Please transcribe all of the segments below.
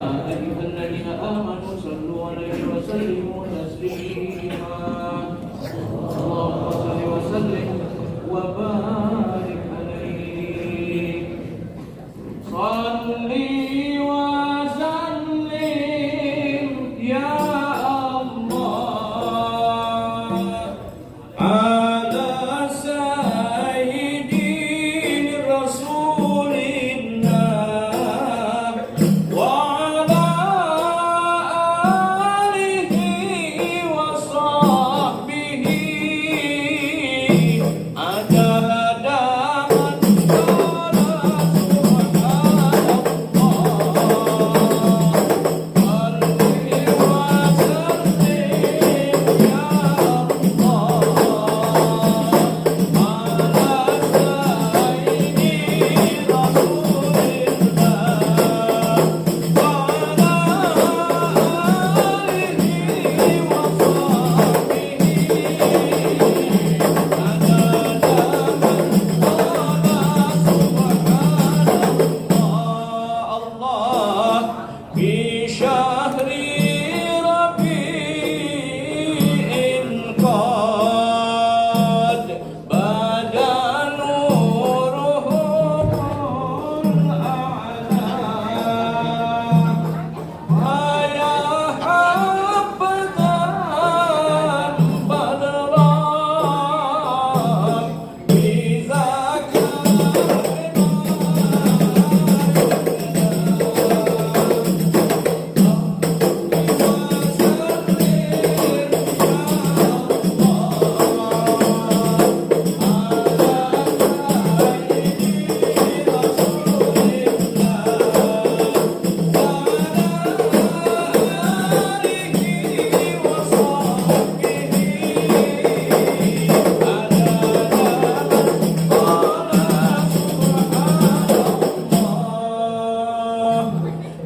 أيها الذين آمنوا صلوا عليه وسلموا تسليما اللهم صل وسلم وبارك عليه صلي وسلم يا الله على سيدنا رسول الله وعلى آله وصحبه عدد من قال في شهر ربيع قد بدا نوره الأعلى يا حبذا بدرا بذاك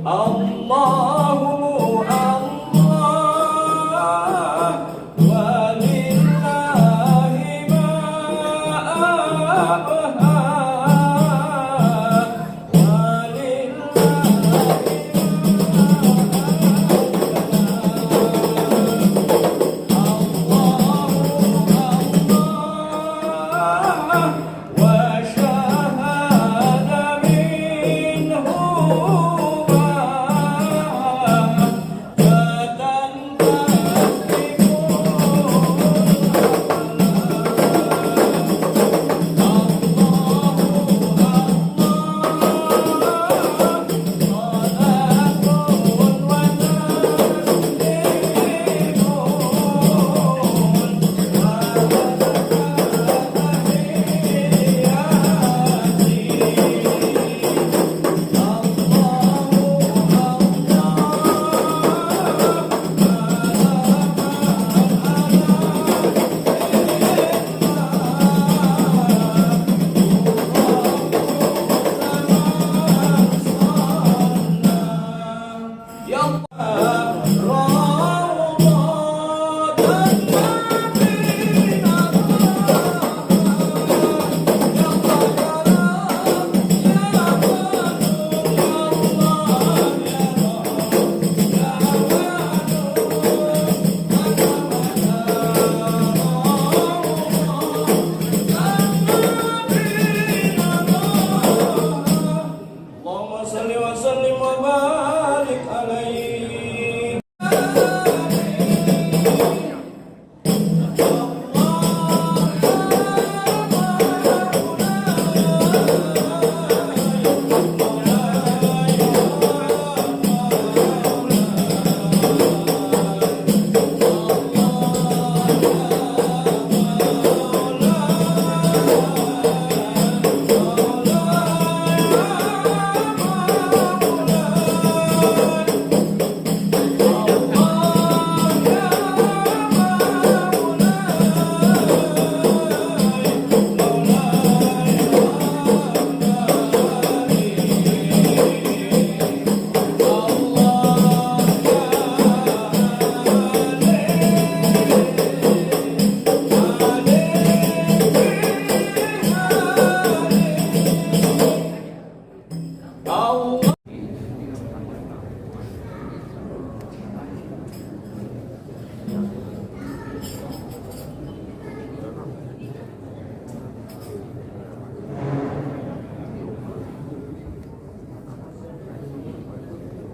الله الله ولله ما أبهى وشهد منه ما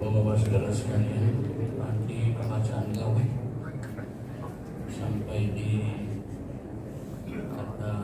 Bapak-bapak saudara sekalian, nanti pembacaan gawe sampai di kata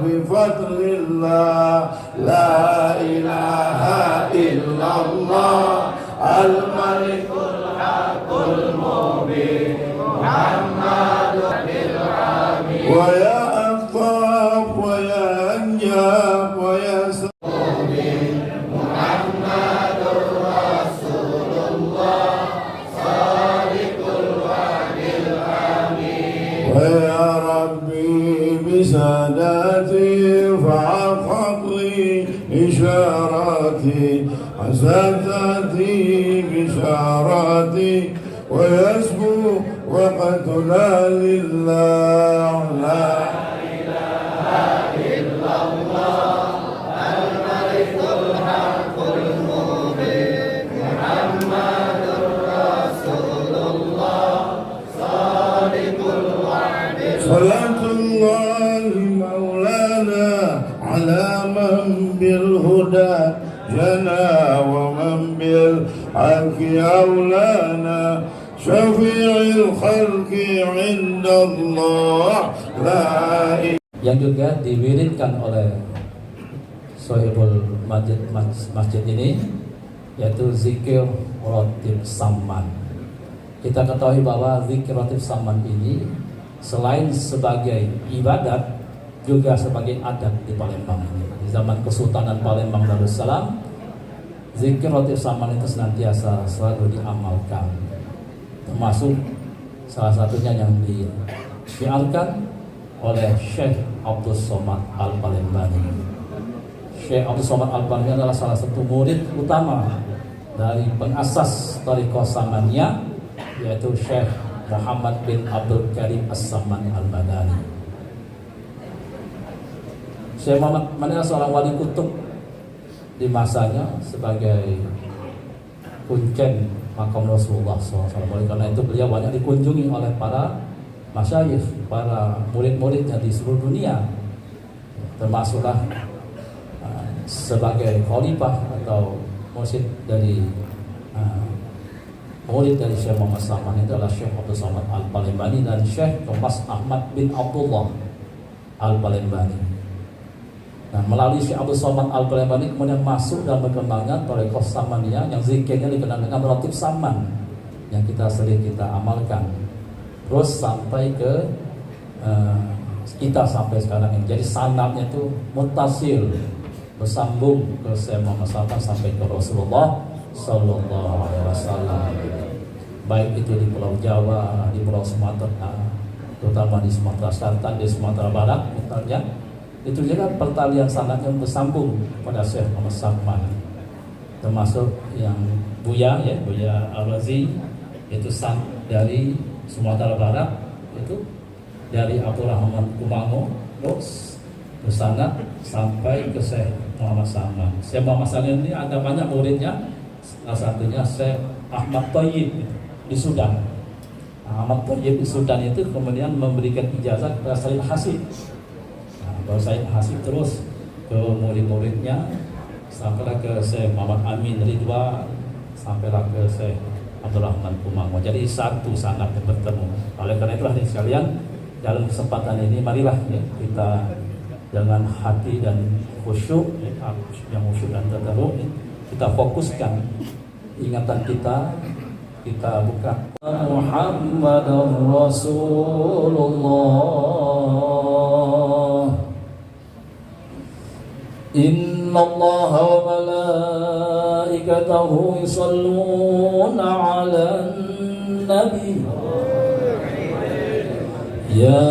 بفضل الله لا إله إلا الله الملك الحق المبين محمد بالعميد ويا أطاف ويا أنجاب ويا محمد رسول الله صادق الوعد الأمين ويا ربي بساداتي فاحفظ لي إشاراتي حسناتي بشاراتي ويسبو وقتنا لله لا إله إلا الله الملك الحق المبين محمد رسول الله صادق الوعد صلاة الله مولانا على من بالهدى جنى ومن بالحق أولانا شفيع الخلق عند الله لا إله. Yang juga diwiridkan oleh Sohibul masjid ini yaitu zikir rotib saman. Kita ketahui bahwa zikir rotib saman ini selain sebagai ibadat juga sebagai adat di Palembang ini. Di zaman Kesultanan Palembang Darussalam, zikir rotib saman itu senantiasa selalu diamalkan. Termasuk salah satunya yang diarkan oleh Syekh Abdul Somad Al-Palembani. Syekh Abdul Somad Al-Palembani adalah salah satu murid utama dari pengasas Thariqah Samaniyah, yaitu Syekh Muhammad bin Abdul Karim As-Saman Al-Madani. Syekh Muhammad adalah seorang wali kutub di masanya sebagai kuncen makam Rasulullah SAW. Karena itu beliau banyak dikunjungi oleh para masyayikh, para murid-muridnya di seluruh dunia, termasuklah sebagai khalifah atau mursyid dari murid dari Syekh Muhammad Saman itu adalah Syekh Abdul Somad Al-Palembani dan Syekh Thomas Ahmad bin Abdullah Al-Palembani. Nah, melalui Syekh Abdul Somad Al-Palembani kemudian masuk dalam berkembangnya Thariqah Samaniyah yang zikirnya dikenal dengan rotib saman yang sering kita amalkan, terus sampai ke kita sampai sekarang ini. Jadi sanadnya itu mutasil, bersambung ke Syekh Muhammad Saman sampai ke Rasulullah Sallallahu Alaihi Wasallam. Baik itu di Pulau Jawa, di Pulau Sumatera, terutama di Sumatera Selatan, di Sumatera Barat, misalnya. Itu juga pertalian sanad yang bersambung pada Syekh Muhammad Saman, termasuk yang Buya Al-Razi itu dari Sumatera Barat, itu dari Abdurrahman Kumango terus bersanad sampai ke Syekh Muhammad Saman. Syekh Muhammad Saman ini ada banyak muridnya, salah satunya Syekh Ahmad Thayyib di Sudan. Ahmad Thayyib di Sudan itu kemudian memberikan ijazah kepada Sayyid Hasib. Baru Sayyid Hasib terus ke murid-muridnya sampailah ke Syekh Muhammad Amin Ridwan, sampailah ke Syekh Abdurrahman Kumango. Jadi satu sanad yang bertemu. Oleh karena itulah sekalian, dalam kesempatan ini marilah ya, kita dengan hati dan khusyuk, yang khusyuk dan tadarruk, kita fokuskan ingatan kita buka Muhammadur Rasulullah. Inna Allah wa malaikatahu yusalluna ala nabi ya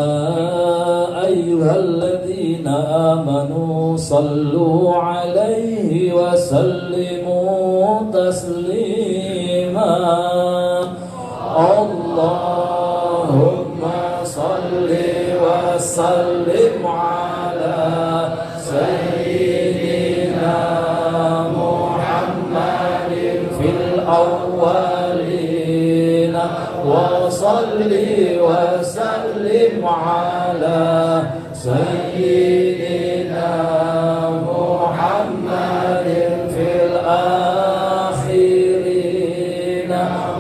ayyuhalladzina amanu sallu alaihi wa sallimu taslima. Allahumma salli wa sallim ala awwalina wa salli wa sallim ala sayyidina Muhammadin fil akhirina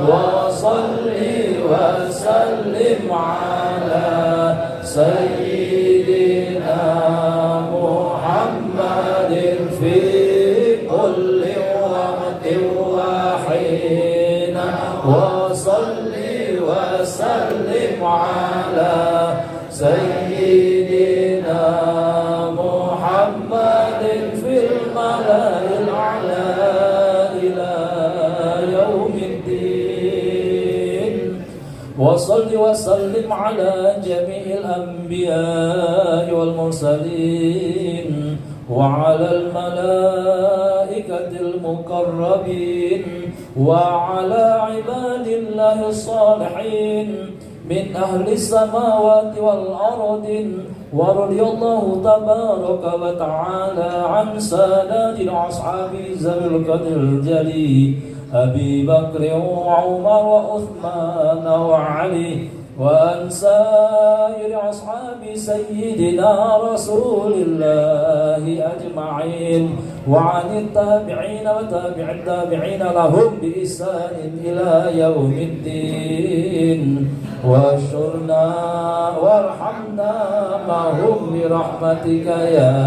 wa salli wa sallim ala sayyidina وصل وسلم على جميع الأنبياء والمرسلين وعلى الملائكة المقربين وعلى عباد الله الصالحين من أهل السماوات والأرض ورضي الله تبارك وتعالى عن سادات الأصحاب ذوي القدر الجليل أبي بكر وعمر وعثمان وعلي وأن سائر أصحاب سيدنا رسول الله أجمعين وعن التابعين وتابع التابعين لهم بإحسان إلى يوم الدين واشرنا وارحمنا معهم برحمتك يا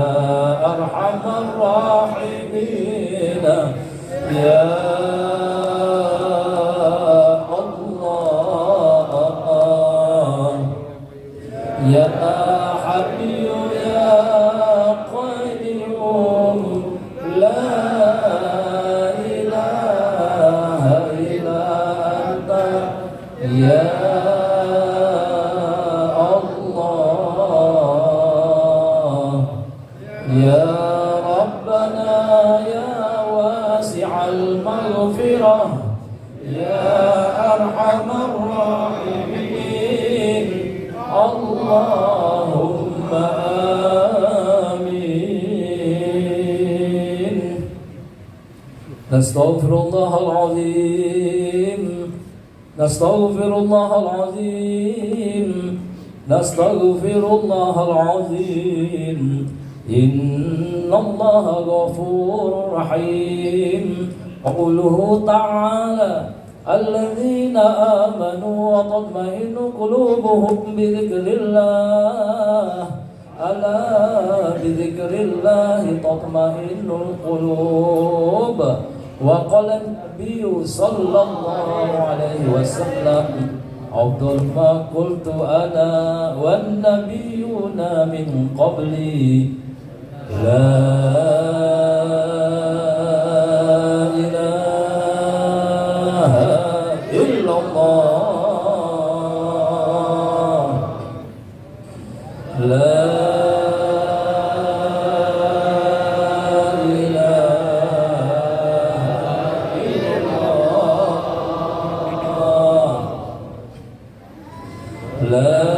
أرحم الراحمين يا يا حي يا قيوم لا إله إلا أنت يا الله يا ربنا يا واسع المغفرة يا أرحم الراحمين اللهم آمين نستغفر الله العظيم نستغفر الله العظيم نستغفر الله العظيم إن الله غفور رحيم قوله تعالى الذين آمنوا وتطمئن قلوبهم بذكر الله ألا بذكر الله تطمئن القلوب وقال النبي صلى الله عليه وسلم أفضل ما قلت أنا والنبيون من قبلي لا إله إلا الله لا إله إلا الله لا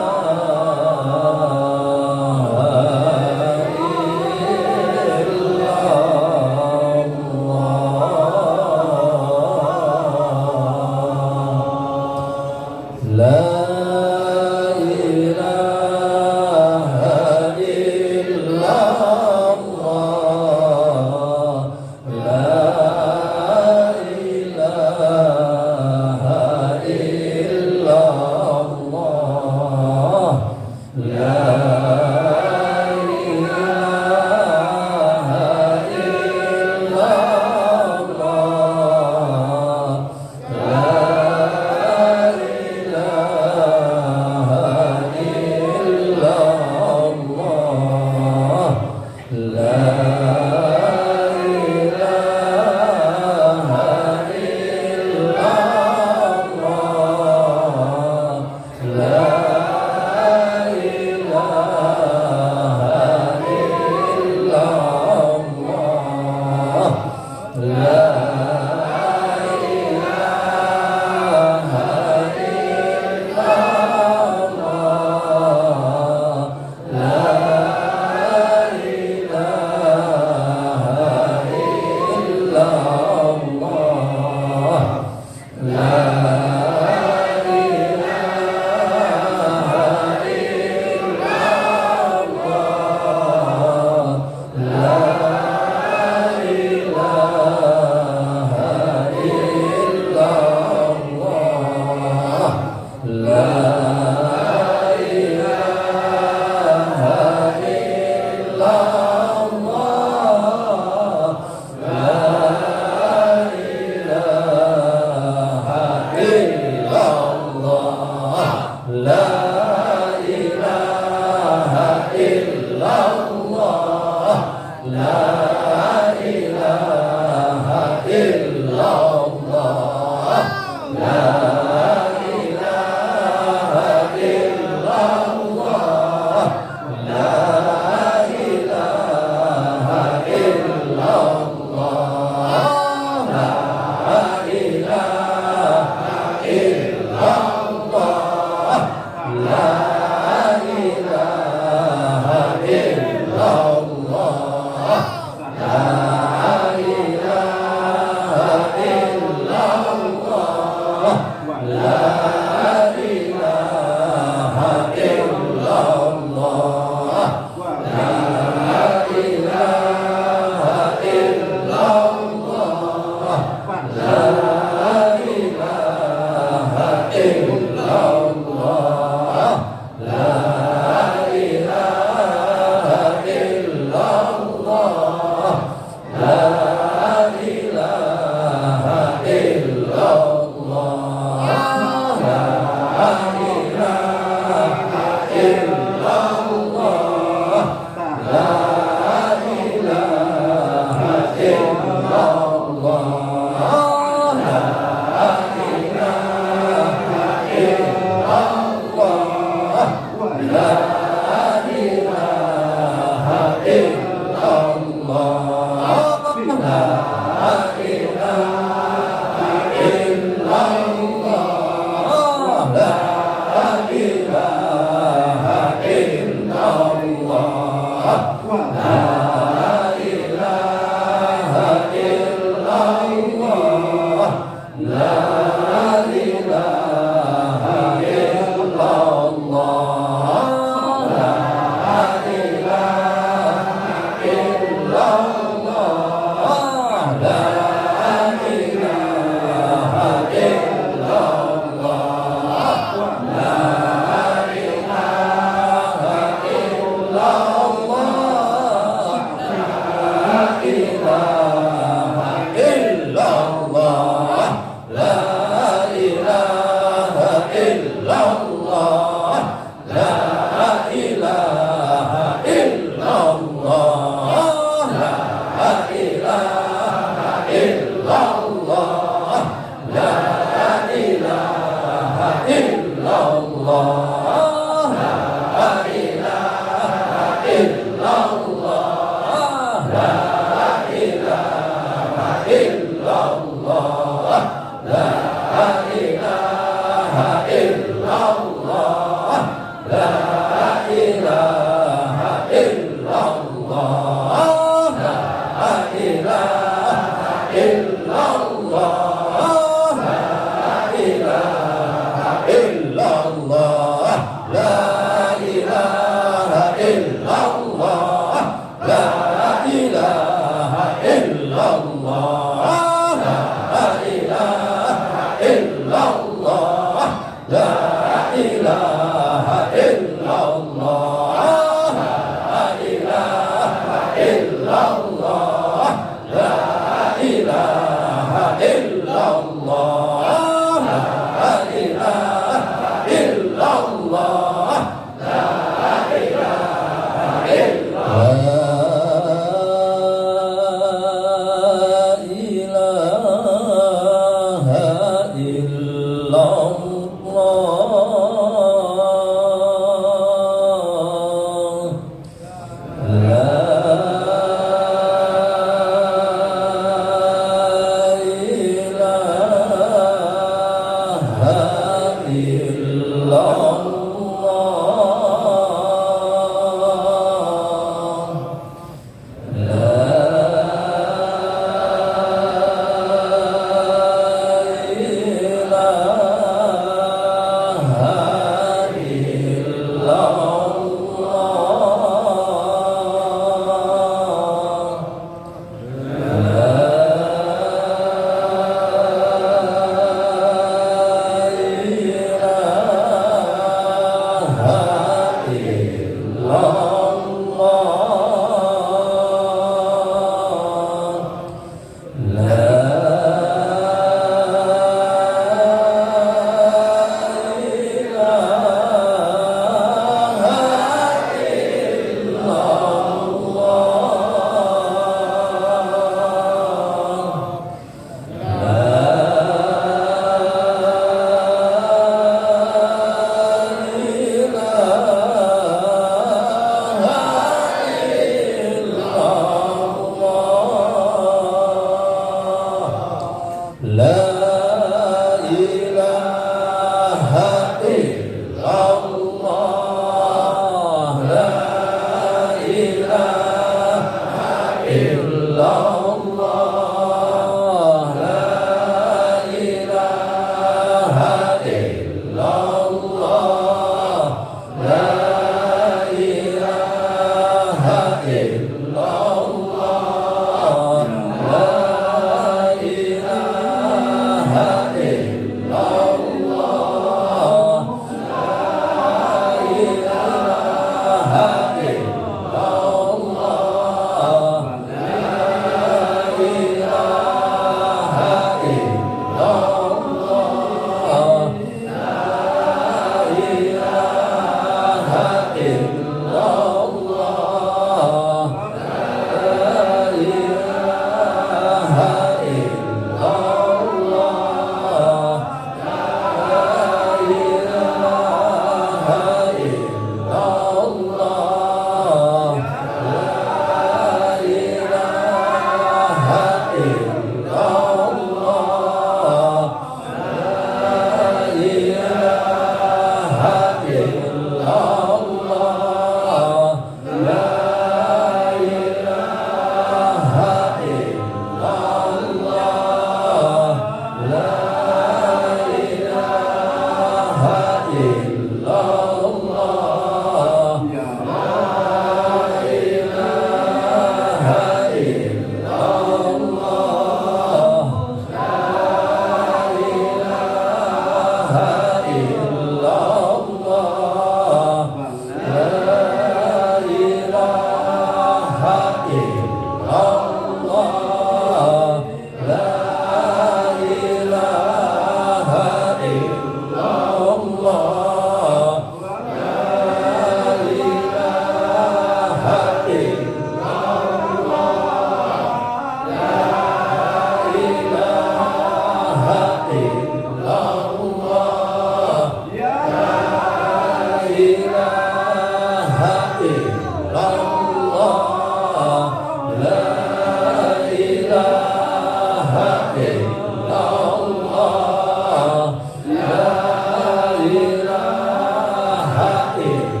Allah,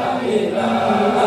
la ilaha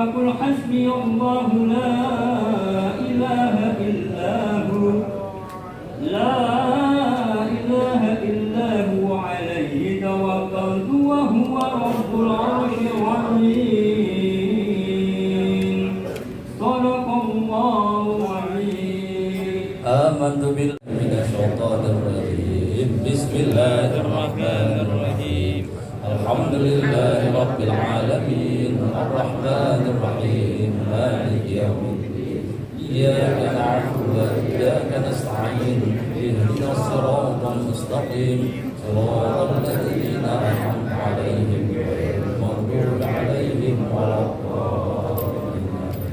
فقل حسبي الله لا إله إلا هو لا إله إلا هو عليه توكلت وهو رب العرش العظيم صدق الله العظيم. آمنت بالله من الشيطان الرجيم بسم الله الرحمن الرحيم الحمد لله رب العالمين الرحمن الرحيم مالك يوم الدين إياك نعبد وإياك نستعين اهدنا الصراط المستقيم صراط الذين أنعمت عليهم غير المغضوب عليهم ولا الضالين.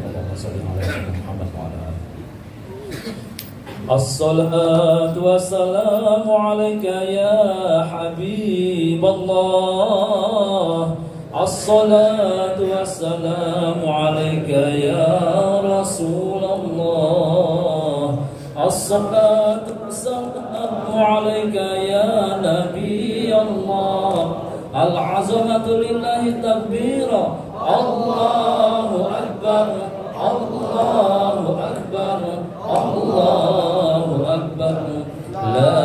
اللهم صل على سيدنا محمد وعلى آله. الصلاة والسلام عليك يا حبيب الله الصلاة والسلام عليك يا رسول الله الصلاة والسلام عليك يا نبي الله العظمة لله تكبيرا الله أكبر الله أكبر الله أكبر لا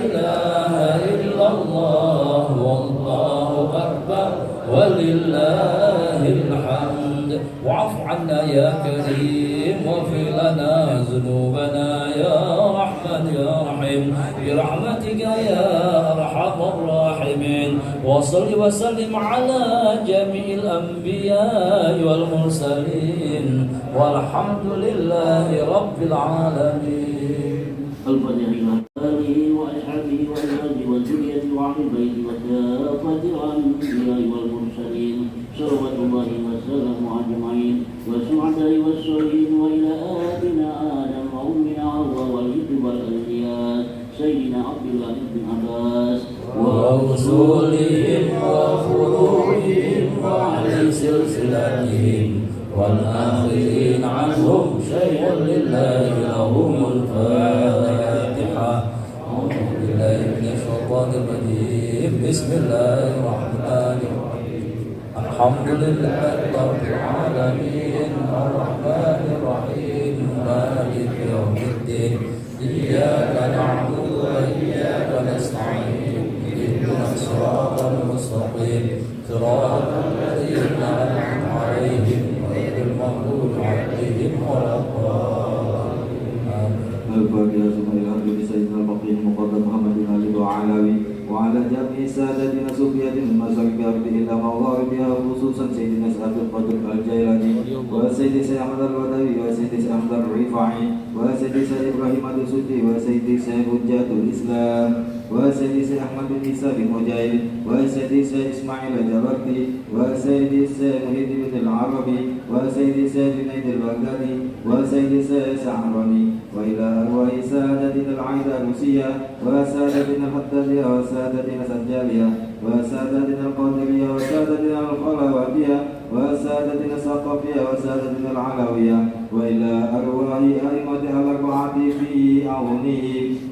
إله إلا الله والله أكبر ولله الحمد واعف عنا يا كريم واغفر لنا ذنوبنا يا رحمن يا رحيم برحمتك يا أرحم الراحمين وصل وسلم على جميع الأنبياء والمرسلين والحمد لله رب العالمين. الفاتحة إلى آله وأصحابه وأزواجه وذريته وأهل بيته وكافة الأنبياء والمرسلين صلوات الله وسلامه أجمعين والسعداء والصالحين وإلى آبنا آدم وأمنا حواء والجد والأنبياء سيدنا عبد الله بن عباس وأصولهم وفروعهم وأهل سلسلتهم والآخرين عنهم شيء لله لهم الفاتحة. أعوذ بالله من الشيطان الرجيم بسم الله الرحمن الرحيم الحمد لله رب العالمين الرحمن الرحيم مالك يوم الدين إياك نعبد وإياك نستعين اهدنا الصراط المستقيم صراط الذين أنعمت عليهم غير المغضوب عليهم ولا الضالين. الفاتحة ثم الحمد لسيدنا الفقيه المقدم محمد علي وعلوي وعلى جميع سادتنا صوفية المشايخ إلى مواردها خصوصا سيدنا سعد القدر الجيلاني وسيدي سيد أحمد الودوي وسيدي سيد أحمد الرفاعي وسيدي سيد إبراهيم الدسوقي وسيدي سيد حجة الإسلام وسيدي سيد أحمد بن عيسى بن مجاهد وسيدي سيد إسماعيل الجبرتي وسيدي سيد محيد بن العربي وسيدي سيد جنيد البغدادي وسيدي سيد سعراني وإلى أرواح سادتنا العيدروسية وسادتنا الحدادية وسادتنا سجالية وسادتنا القادرية وسادتنا الخلواتية وسادتنا الثقافية وسادتنا العلوية وإلى أرواح أئمتها الأربعة في أعونه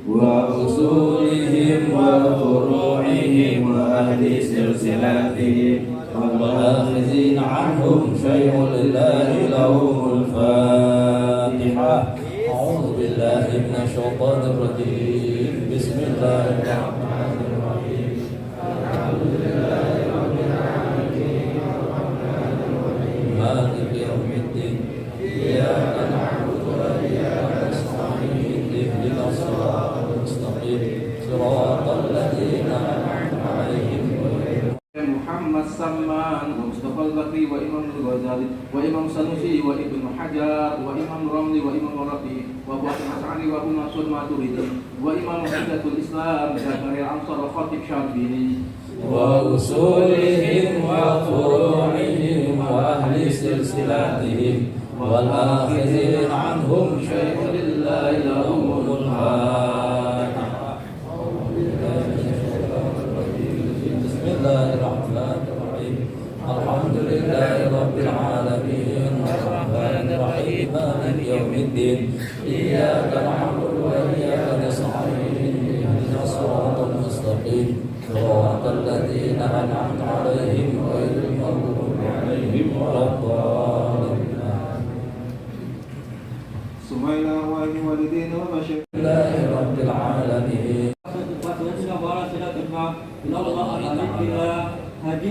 وأصولهم وفروعهم وأهل سلسلتهم والآخذين عنهم شيء لله لهم الفاتحة. أعوذ بالله من الشيطان الرجيم بسم الله الرحمن الرحيم الحمد لله رب العالمين الرحمن الرحيم مالك يوم الدين إياك نعبد وإياك نستعين اهدنا الصراط المستقيم صراط الذين أنعمت عليهم محمد سلمان ومصطفى البكري وإمام الغزالي وإمام سنوسي وابن حجر وإمام رملي وإمام ربي وأبو حسن الأشعري وأبو منصور ماتريدي وإمام حجة الإسلام زكريا الأنصار وخطيب شربيني وأصولهم وفروعهم وأهل سلسلتهم والآخذين عنهم شيء لله لهم الفاتحة. بسم الله الرحمن الرحيم الحمد لله رب العالمين الرحمن الرحيم مالك يوم الدين إياك نعبد وإياك نستعين اهدنا الصراط المستقيم صراط الذين أنعمت عليهم غير المغضوب عليهم ولا الضالين.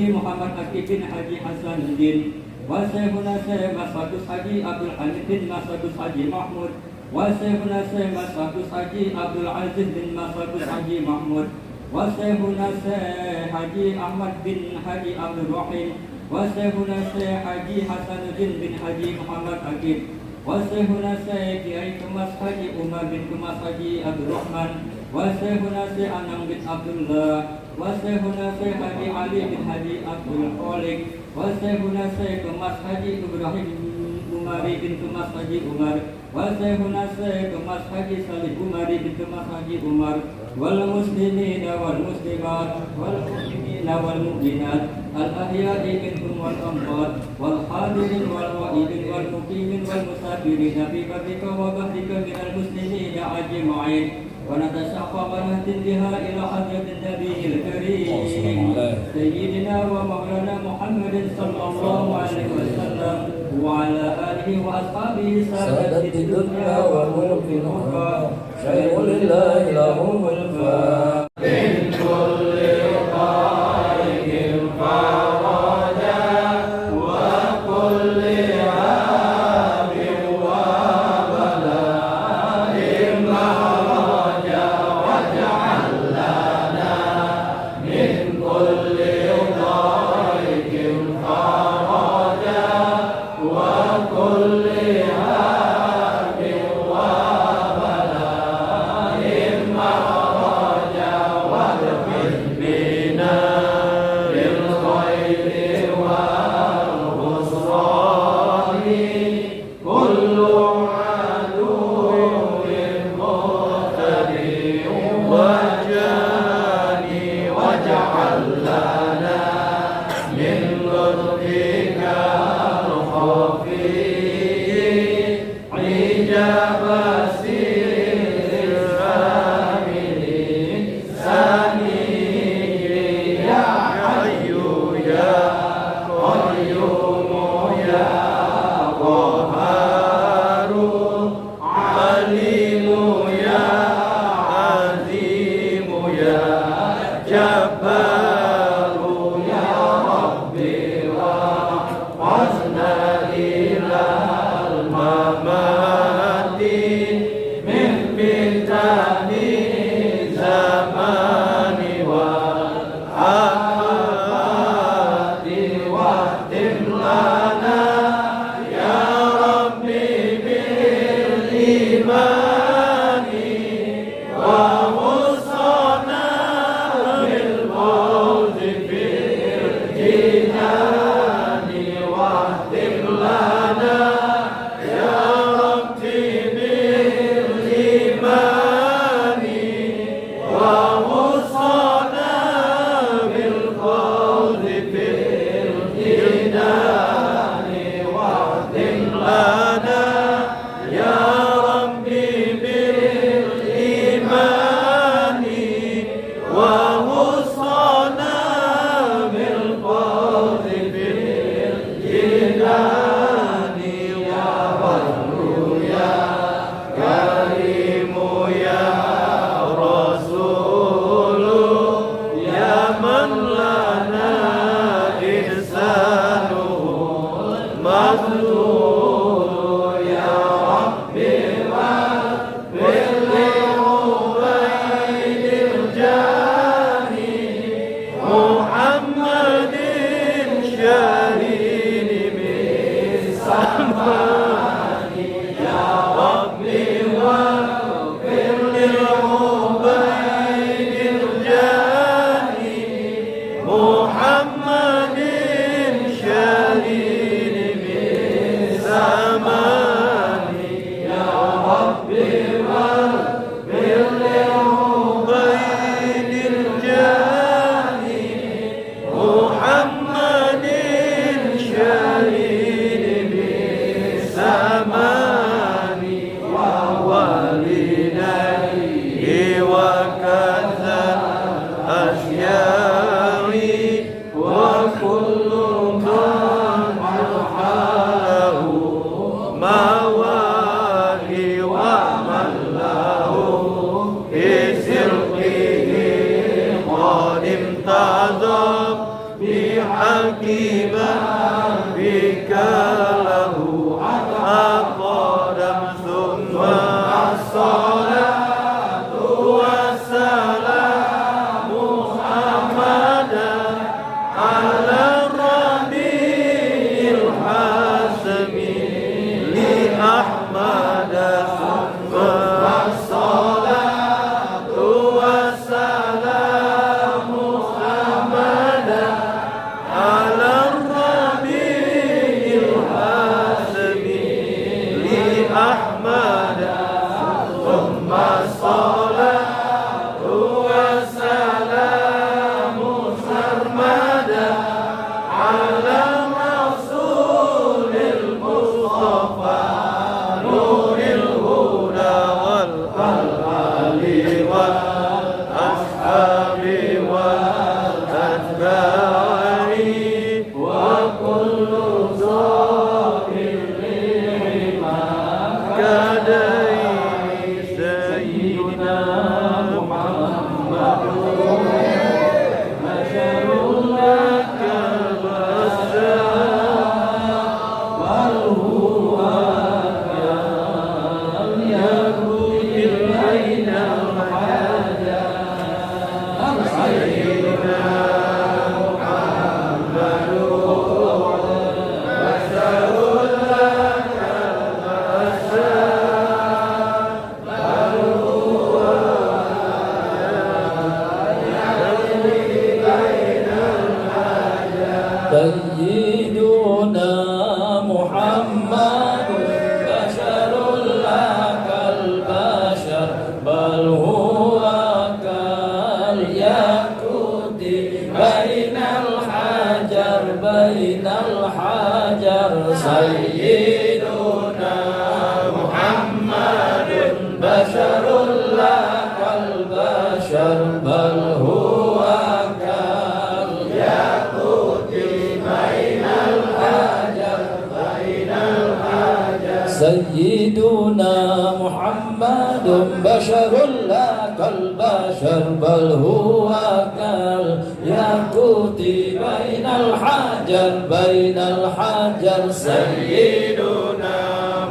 Haji Muhammad Akib bin Haji Hasanuddin, wa Syekhuna Syekh Mas'udus Haji Abdul Hamid bin Mas'udus Haji Mahmud, wa Syekhuna Syekh Mas'udus Haji Abdul Aziz bin Mas'udus Haji Mahmud, wa Syekhuna Syekh Haji Ahmad bin Haji Abdul Rahim, wa Syekhuna Syekh Haji Hasanuddin bin Haji Muhammad Akib, wa Syekhuna Syekh Kiai Kemas Haji Umar bin Kemas Haji Abdul Rahman, wa Syekhuna Syekh Anam bin Abdullah, wa Syekhuna Syekh Haji Ali bin Haji Abdul Khaliq, wa Syekhuna Syekh Kemas Haji Ibrahim Umari bin Kemas Haji Umar, wa Syekhuna Syekh Kemas Haji Salih Umari bin Kemas Haji Umar, wal muslimina wal muslimat wal mu'minina wal mu'minat al ahya'i minhum wal amwat wal hadirin wal ghaibin wal muqimin wal musafirin fi batika wa bahrika minal muslimina ajma'in. ونتشفع ونهتم بها إلى حضرة النبي الكريم سيدنا ومولانا محمد صلى الله عليه وسلم وعلى آله وأصحابه سادة الدنيا والملك الأخرى شيء لله لهم الفاتحة من كل طارق فرجا وكل هام وبلاء مخرجا واجعل لنا من كل طارق فرجا وكل هام وبلاء مخرجا وادخل بنا بالخير والغفران كل عدو مهتدي وجاني واجعل لنا من لطفك الخفي عجاب سر الآمنين سامي يا حي يا قيوم يا قهار عليم يا عظيم يا جبار يا ربي وحسنا إلى الممات من فتن زمان والآفات واهدم لنا يا ربي بالإيمان ووصنا بالفوز في الجنان واهدم لنا يا ربي بالإيمان ووصنا بالفوز في الجنان واهدم لنا يا ربي بالإيمان ووصنا بالفوز في الجنان يا بر يا كريم يا رسول يا من لنا إحسانه مذلول يا ربي بالعبيد الجاني محمد شاهين بالسمان يا ربي واغفر للعبيد الجاني محمد شاهين بالسمان يا ربي واغفر للعبيد الجاني محمد شاهين بالسمان ووالديه وكذا الأشياء وكل من حاله موالي ومن له في سرقه قد امتاز بحق أحمد ثم الصلاة والسلام سرمدا على رسول المصطفى نور الهدى والآل والأصحاب والأتباع وكل ظاهر كدين سيدنا محمد بشر لك البشر بل هو كان يكون بين الحاجات سيدنا محمد بشر لك سيدنا محمد بشر لك البشر بل هو كالياقوت بين الحجر سيدنا محمد بشر لك البشر بل هو سيدنا محمد بشر لك البشر بل هو كالياقوت بين الحجر سيدنا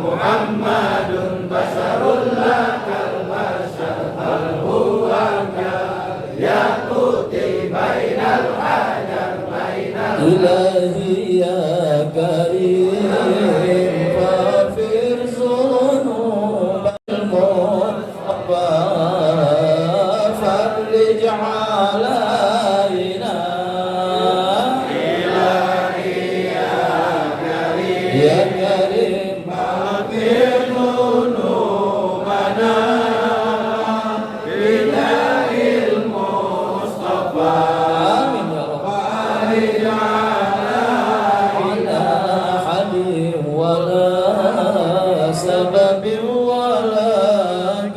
محمد بشر لك البشر بل هو كالياقوت بين الحجر إلهي يا كريم فاغفر ذنوب المصطفى فرج علينا إلهي يا كريم فاغفر ذنوبنا إلهي المصطفى آمين يا رب فرج على حليم ولا سبب ولكن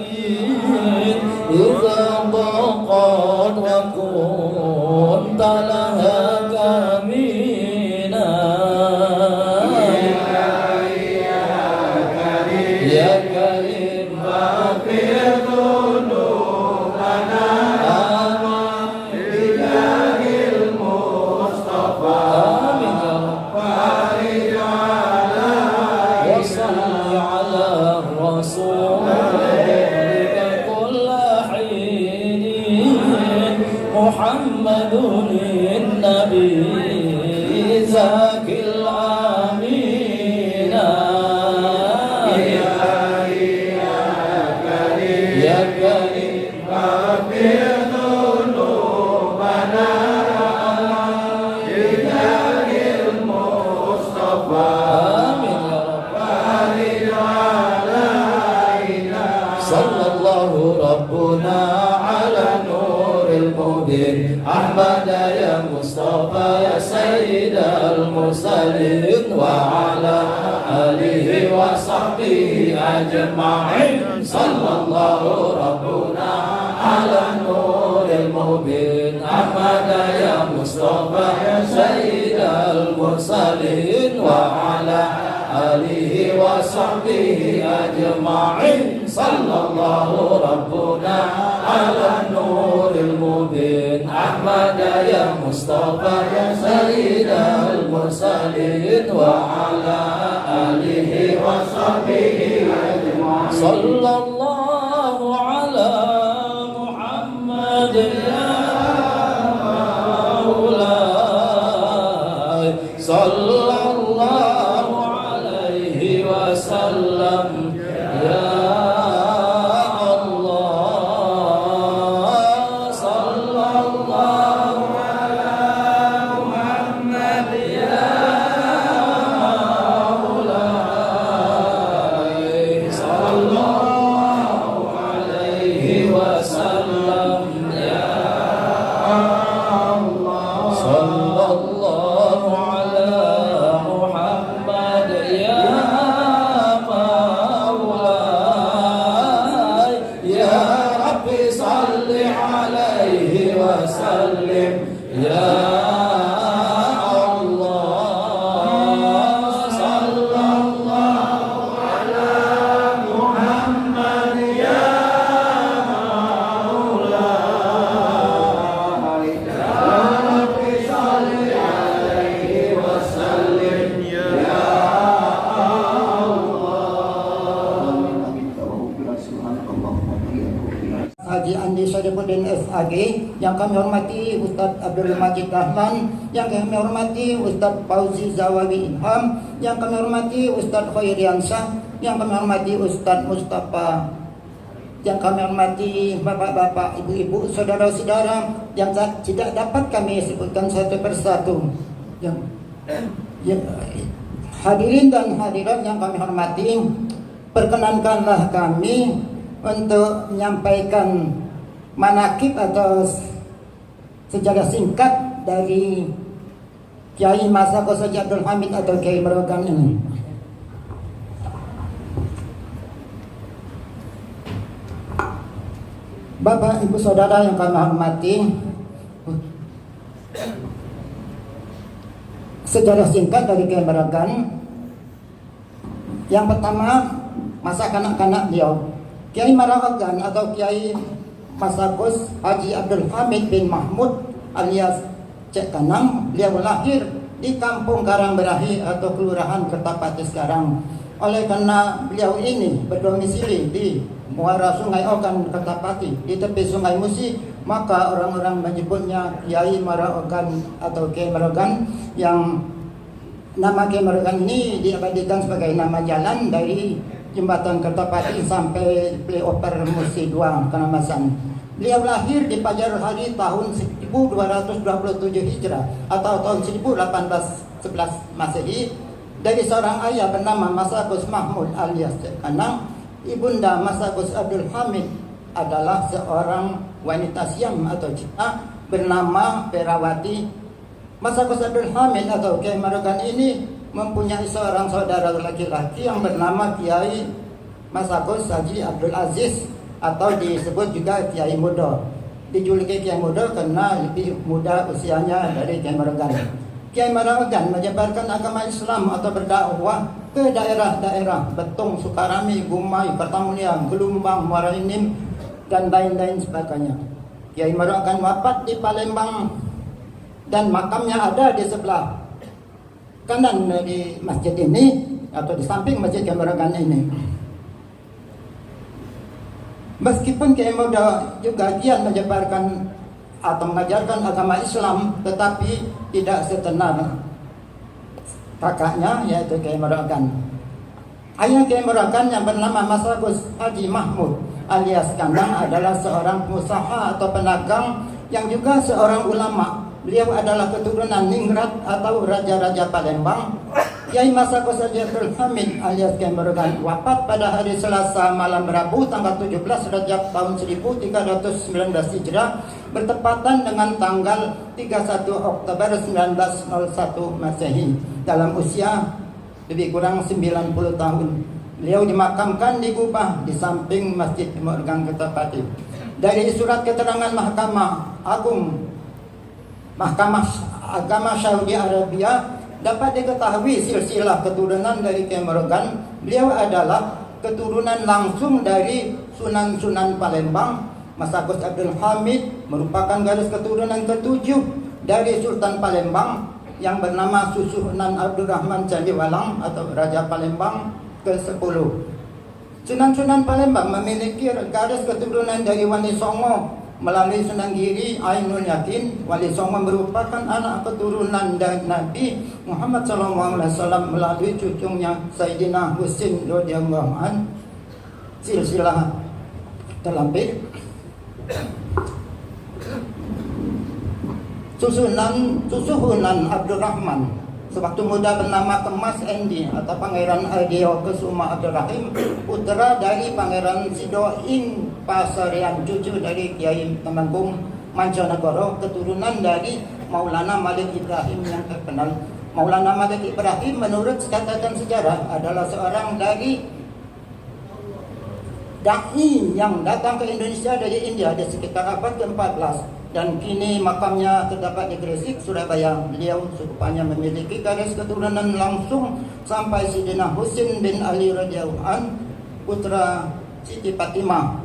إذا ضاقت وكنت لها كمينا يا كريم فاغفر ذنوبنا إلهي المصطفى آمين يا رب وصل على الرسول كل حين محمد النبي زاكي الآمين يا كريم فاغفر ذنوبنا إلهي المصطفى آمين يا رب صلى الله ربنا على نور المبين أحمد يا مصطفى يا سيد المرسلين وعلى آله وصحبه أجمعين صلى الله ربنا على نور المبين أحمد يا مصطفى يا سيد المرسلين وعلى آله وصحبه أجمعين صلى الله ربنا على النور المبين أحمد يا مصطفى يا سيد المرسلين وعلى آله وصحبه أجمعين صلى الله على محمد يا مولاي صلى الله عليه وسلم يا الله صلى الله على محمد يا مولاي Nurdin SAG, yang kami hormati Ustadz Abdul Majid Dahlan, yang kami hormati Ustadz Fauzi Zawawi Ilham, yang kami hormati Ustadz Khairiansyah, yang kami hormati Ustadz Mustafa, yang kami hormati bapak-bapak, ibu-ibu, saudara-saudara yang tidak dapat kami sebutkan satu persatu. Hadirin dan hadirat yang kami hormati, perkenankanlah kami untuk menyampaikan manakib atau sejarah singkat dari Kiai Masakos Haji Abdul Hamid atau Kiai Merogan ini. Bapak, Ibu, Saudara yang kami hormati, sejarah singkat dari Kiai Merogan. Yang pertama, masa kanak-kanak beliau. Kiai Merogan atau Kiai Masakos Haji Abdul Hamid bin Mahmud alias Cek Kanang, beliau lahir di Kampung Karangberahi atau Kelurahan Kertapati sekarang. Oleh karena beliau ini berdomisili di muara Sungai Ogan Kertapati di tepi Sungai Musi, maka orang-orang menyebutnya Kiai Merogan atau Kiai Merogan, yang nama Kiai Merogan ini diabadikan sebagai nama jalan dari Jembatan Kertapati sampai flyover Musi 2 Kenamasan. Beliau lahir di Pajar Hari tahun 1227 Hijrah atau tahun 1811 Masehi dari seorang ayah bernama Masakos Mahmud alias Cek Kanang. Ibunda Masakos Abdul Hamid adalah seorang wanita Siam atau Cina bernama Perawati. Masakos Abdul Hamid atau Kiai Merogan ini mempunyai seorang saudara laki-laki yang bernama Kiai Masakos Haji Abdul Aziz atau disebut juga Kiai Muda. Dijuluki Kiai Muda karena lebih muda usianya dari Kiai Merogan. Kiai Merogan menyebarkan agama Islam atau berdakwah ke daerah-daerah Betung, Sukarami, Gumai, Kertamulia, Gelumbang, Muara Enim, dan lain-lain sebagainya. Kiai Merogan wafat di Palembang dan makamnya ada di sebelah kanan dari masjid ini atau di samping masjid Kiai Merogan ini. Meskipun Kiai Muda juga giat menyebarkan atau mengajarkan agama Islam, tetapi tidak setenar kakaknya yaitu Kiai Merogan. Ayah Kiai Merogan yang bernama Masakos Haji Mahmud alias Kanang adalah seorang pengusaha atau pedagang yang juga seorang ulama. Beliau adalah keturunan Ningrat atau Raja-Raja Palembang. Kiai Masakos Haji Abdul Hamid alias Kiai Merogan wafat pada hari Selasa malam Rabu tanggal 17 Rajab tahun 1319 Hijrah bertepatan dengan tanggal 31 Oktober 1901 Masehi dalam usia lebih kurang 90 tahun. Beliau dimakamkan di Gubah di samping Masjid Merogan Kertapati. Dari surat keterangan Mahkamah Agung Mahkamah Agama Saudi Arabia dapat diketahui silsilah keturunan dari Kiai Merogan. Beliau adalah keturunan langsung dari Sunan-Sunan Palembang. Masakos Abdul Hamid merupakan garis keturunan ke-7 dari Sultan Palembang yang bernama Susuhunan Abdurrahman Candiwalang atau Raja Palembang ke-10. Sunan-Sunan Palembang memiliki garis keturunan dari Wali Songo melalui Sunan Giri Ainul Yakin. Wali Songo merupakan anak keturunan dari Nabi Muhammad SAW melalui cucunya Sayyidina Husin radhiyallahu an. Silsilah terlampir. Susuhunan Abdurrahman sewaktu muda bernama Kemas Endi atau Pangeran Adio Kesuma Abdurrahim, putra dari Pangeran Sidoing Pasarian, cucu dari Kiai Temanggung Mancanegoro, keturunan dari Maulana Malik Ibrahim yang terkenal. Maulana Malik Ibrahim menurut catatan sejarah adalah seorang dari dai yang datang ke Indonesia dari India di sekitar abad ke-14 dan kini makamnya terdapat di Gresik, Surabaya. Beliau rupanya memiliki garis keturunan langsung sampai Sidina Husin bin Ali radhiyallahu an, putra Siti Fatimah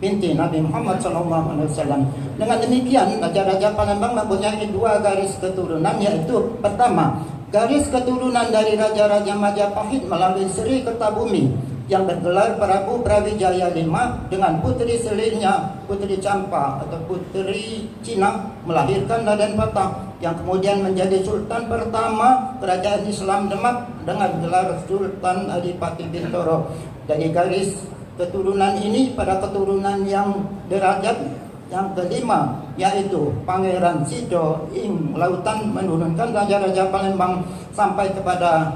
binti Nabi Muhammad SAW. Dengan demikian, Raja-Raja Palembang mempunyai dua garis keturunan, yaitu pertama, garis keturunan dari Raja-Raja Majapahit melalui Sri Kertabumi yang bergelar Prabu Brawijaya V dengan putri selirnya Putri Campa atau Putri Cina melahirkan Raden Patah yang kemudian menjadi Sultan pertama Kerajaan Islam Demak dengan gelar Sultan Adipati Bintoro. Dari garis keturunan ini pada keturunan yang derajat yang kelima yaitu Pangeran Sido ing Lautan menurunkan Raja-Raja Palembang sampai kepada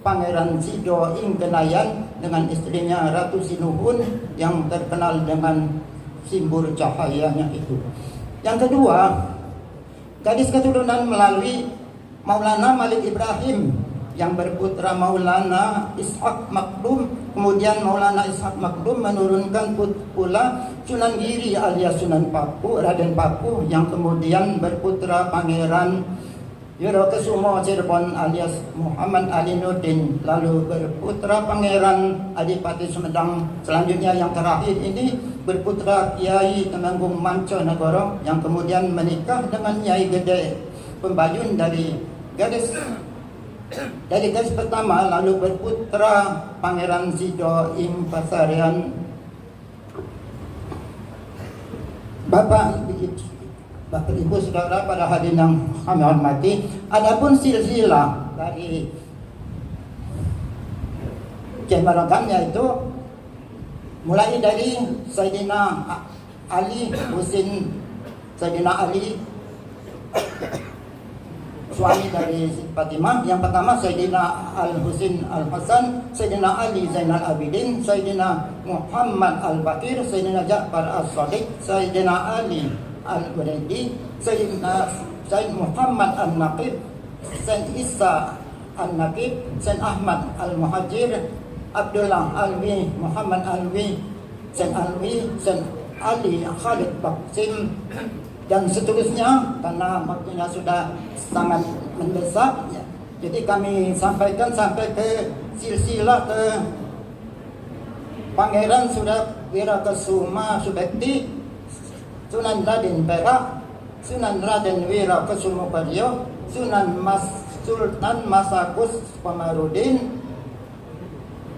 Pangeran Sido ing Kenayan dengan istrinya Ratu Sinuhun yang terkenal dengan simbol cahayanya itu. Yang kedua, gadis keturunan melalui Maulana Malik Ibrahim yang berputra Maulana Ishak Makdum, kemudian Maulana Ishak Makdum menurunkan pula Sunan Giri alias Sunan Paku, Raden Paku yang kemudian berputra Pangeran Wirokusumo Cirebon alias Muhammad Ali Nurdin, lalu berputra Pangeran Adipati Sumedang. Selanjutnya yang terakhir ini berputra Kiai Temanggung Manconegoro yang kemudian menikah dengan Nyai Gede Pembayun dari garis pertama, lalu berputra Pangeran Sido ing Pasarian. Bapak Ibu Saudara pada hadirin yang kami hormati, adapun silsilah dari Kemarakan yaitu mulai dari Sayyidina Ali Husin, Sayyidina Ali suami dari Fatimah. Yang pertama Sayyidina Al-Husin Al-Hasan, Sayyidina Ali Zainal Abidin, Sayyidina Muhammad Al-Bakir, Sayyidina Ja'far As-Sadiq, Sayyidina Ali Al-Quraidi, Sayyidina Sayyid Muhammad Al-Naqib, Sayyid Isa Al-Naqib, Sayyid Ahmad Al-Muhajir, Abdullah Alwi, Muhammad Alwi, Sayyid Alwi, Sayyid Ali Khalid Baksim, dan seterusnya. Karena waktunya sudah sangat mendesak ya. Jadi kami sampaikan sampai ke silsilah ke Pangeran Wirakesuma Subekti, Sunan Raden Perak, Sunan Raden Wirakesuma Paryo, Sultan Masakus Pamarudin,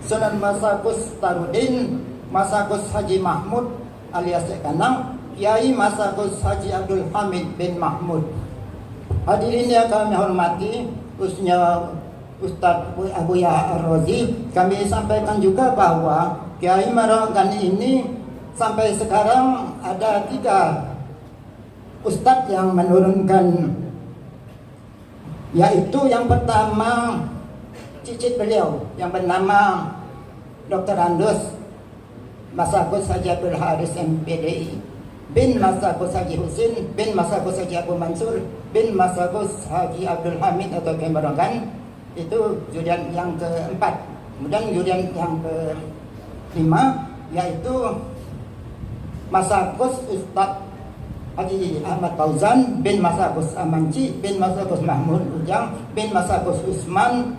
Sunan Masakus Tarudin, Masakus Haji Mahmud alias Kanang, Kiai Masakus Haji Abdul Hamid bin Mahmud. Hadirin yang kami hormati, khususnya Ustadz Abu Yahya Ar-Razi, kami sampaikan juga bahwa Kiai Marakan ini sampai sekarang ada 3 Ustadz yang menurunkan, yaitu yang pertama cicit beliau yang bernama Dr. Andus Masakus Haji Abdul Haris MPDI bin Masakus Haji Husin bin Masakus Haji Abu Mansur bin Masakus Haji Abdul Hamid atau Kemarakan. Itu jurian yang keempat. Kemudian jurian yang kelima yaitu Masakus Ustadz Haji Ahmad Fauzan bin Masakus Amanci bin Masakus Mahmud Ujang bin Masakus Usman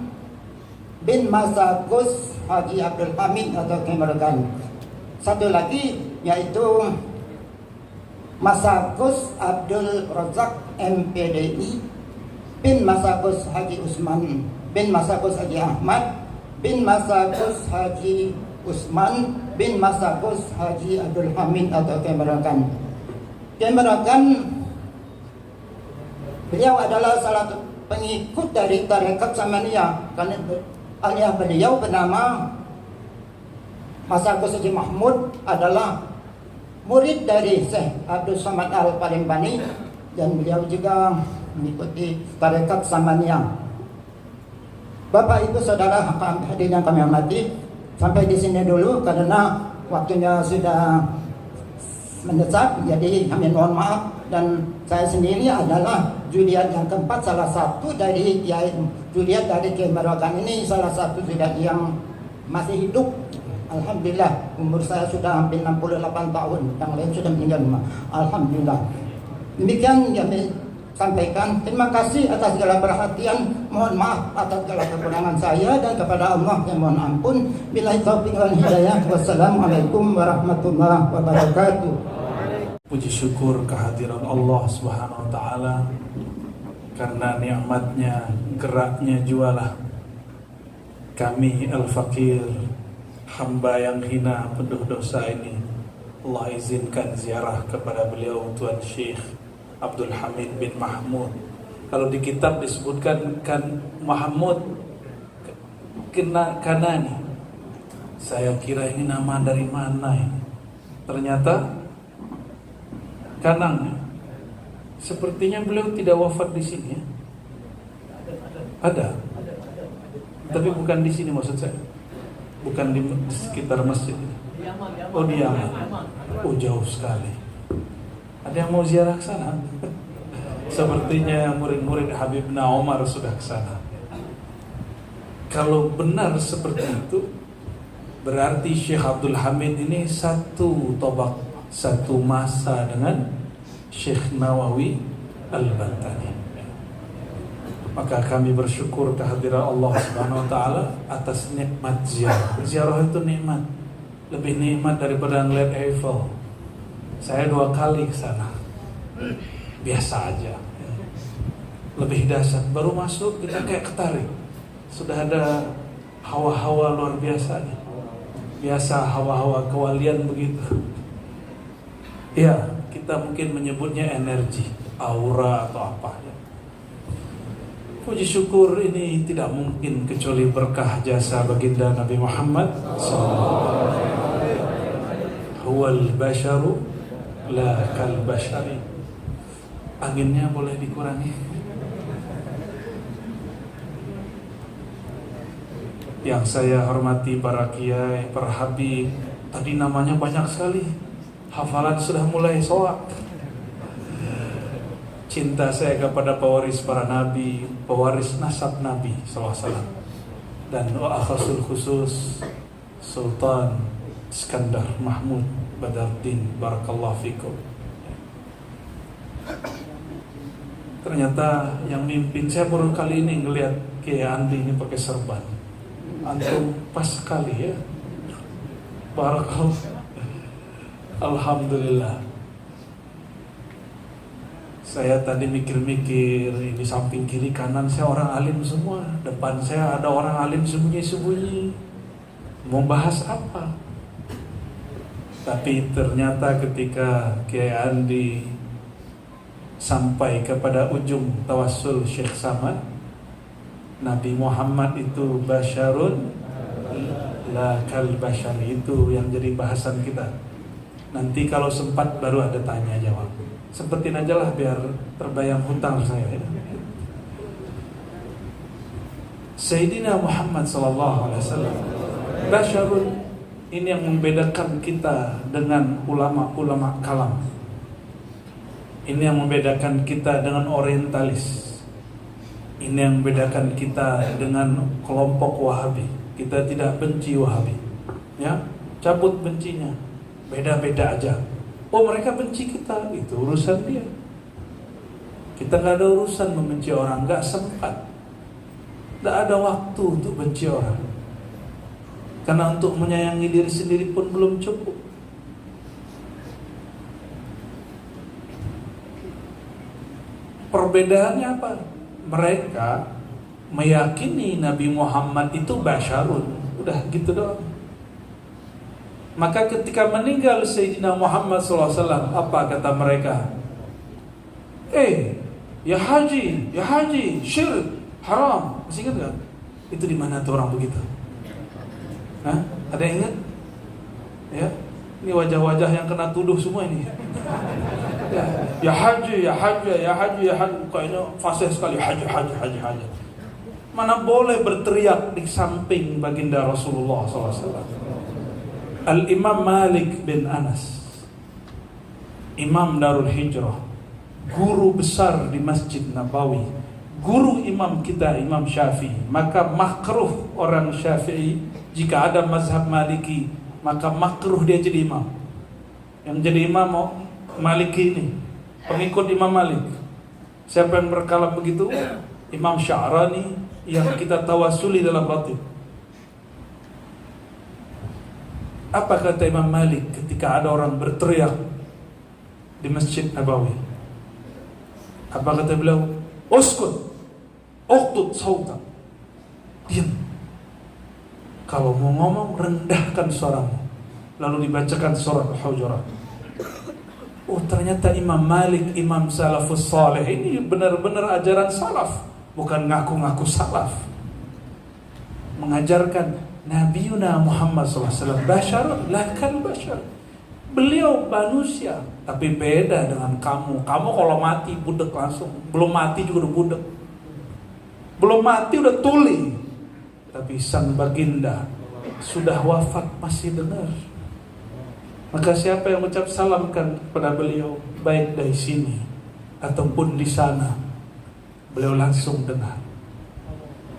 bin Masakus Haji Abdul Hamid atau Kemarakan. Satu lagi yaitu Masakus Abdul Razak MPDI bin Masakus Haji Usman bin Masakus Haji Ahmad bin Masakus Haji Usman bin Masakus Haji Abdul Hamid atau Kemarakan. Kemarakan beliau adalah salah satu pengikut dari tarekat Samaniyah, karena ayah beliau bernama Masakus Haji Mahmud adalah murid dari Syekh Abdul Somad Al-Palembani, dan beliau juga mengikuti tarekat Samaniyah. Bapak Ibu Saudara hadirin yang kami hormati, sampai di sini dulu karena waktunya sudah mendesak, jadi kami mohon maaf. Dan saya sendiri adalah juriat yang keempat, salah satu dari juriat dari Kemarakan ini, salah satu juriat yang masih hidup. Alhamdulillah, umur saya sudah hampir 68 tahun, yang lain sudah meninggal. Alhamdulillah. Demikian yang kami sampaikan. Terima kasih atas segala perhatian. Mohon maaf atas segala kekurangan saya, dan kepada Allah yang mohon ampun. Billahi taufiq wal hidayah. Wassalamualaikum warahmatullahi wabarakatuh. Puji syukur kehadiran Allah Subhanahu wa taala, karena nikmatnya, geraknya jualah kami al-fakir hamba yang hina penuh dosa ini, Allah izinkan ziarah kepada beliau Tuan Syekh Abdul Hamid bin Mahmud. Kalau di kitab disebutkan kan Mahmud Kanani. Saya kira ini nama dari mana ini? Ternyata Kanang. Sepertinya beliau tidak wafat di sini ya. Ada. Tapi bukan di sini maksud saya. Bukan di sekitar masjid. Oh di Yaman. Oh jauh sekali. Ada yang mau ziarah ke sana? Sepertinya murid-murid Habibna Omar sudah ke sana. Kalau benar seperti itu, berarti Syekh Abdul Hamid ini satu tobak, satu masa dengan Syekh Nawawi Al-Bantani. Maka kami bersyukur kehadiran Allah Subhanahu wa taala atas nikmat ziarah. Ziarah itu nikmat. Lebih nikmat daripada ngeliat Eiffel. Saya 2 kali ke sana. Biasa aja. Lebih dahsyat. Baru masuk kita kayak ketarik. Sudah ada hawa-hawa luar biasa nih. Biasa hawa-hawa kewalian begitu. Ya, kita mungkin menyebutnya energi, aura atau apa ya. Puji syukur ini tidak mungkin kecuali berkah jasa baginda Nabi Muhammad SAW. Huwal basharu la kal bashari. Anginnya boleh dikurangi. Yang saya hormati para kiai, para habib, tadi namanya banyak sekali. Hafalan sudah mulai soak. Cinta saya kepada pewaris para nabi, pewaris nasab Nabi SAW. Dan akhasul khusus Sultan Iskandar Mahmud Badardin, barakallahu fikum. Ternyata yang mimpin, saya baru kali ini ngelihat Kiai Andi ini pakai serban. Antum pas sekali ya. Barakallah. Alhamdulillah. Saya tadi mikir-mikir, ini samping kiri kanan saya orang alim semua, depan saya ada orang alim sembunyi-sembunyi. Mau bahas apa? Tapi ternyata ketika Kiai Andi sampai kepada ujung tawassul Syekh Samad, Nabi Muhammad itu basyarun la kal basyari, itu yang jadi bahasan kita. Nanti kalau sempat baru ada tanya jawab. Sempetin aja lah biar terbayang hutang saya ya. Sayyidina Muhammad SAW basyarun, ini yang membedakan kita dengan ulama-ulama kalam. Ini yang membedakan kita dengan orientalis. Ini yang membedakan kita dengan kelompok Wahabi. Kita tidak benci Wahabi ya, cabut bencinya. Beda-beda aja. Oh mereka benci kita, itu urusan dia. Kita gak ada urusan membenci orang, gak sempat. Gak ada waktu untuk benci orang. Karena untuk menyayangi diri sendiri pun belum cukup. Perbedaannya apa? Mereka meyakini Nabi Muhammad itu basyarun. Udah gitu doang. Maka ketika meninggal Sayyidina Muhammad SAW, apa kata mereka? Ya haji, syirik, haram. Masih ingat gak? Itu di mana tuh orang begitu? Hah? Ada yang ingat? Ya, ini wajah-wajah yang kena tuduh semua ini. Ya haji. Kayaknya fasih sekali haji. Mana boleh berteriak di samping baginda Rasulullah SAW. Al-Imam Malik bin Anas, Imam Darul Hijrah, guru besar di Masjid Nabawi, guru imam kita Imam Syafi'i. Maka makruh orang Syafi'i, jika ada mazhab Maliki, maka makruh dia jadi imam. Yang jadi imam Maliki ini, pengikut Imam Malik. Siapa yang berkalam begitu? Imam Sya'rani yang kita tawasuli dalam batin. Apa kata Imam Malik ketika ada orang berteriak di Masjid Nabawi? Apa kata beliau? Uskut, uqtut sauta. Diam. Kalau mau ngomong, rendahkan suaramu, lalu dibacakan surat Al-Hujurat. Oh, ternyata Imam Malik, Imam Salafus Saleh ini benar-benar ajaran salaf, bukan ngaku-ngaku salaf. Mengajarkan Nabiuna Muhammad SAW basyarun lahkal basyar. Beliau manusia, tapi beda dengan kamu. Kamu kalau mati budek langsung, belum mati juga udah budek, belum mati udah tuli. Tapi sang baginda sudah wafat masih dengar. Maka siapa yang mengucap salamkan kepada beliau, baik dari sini ataupun di sana, beliau langsung dengar.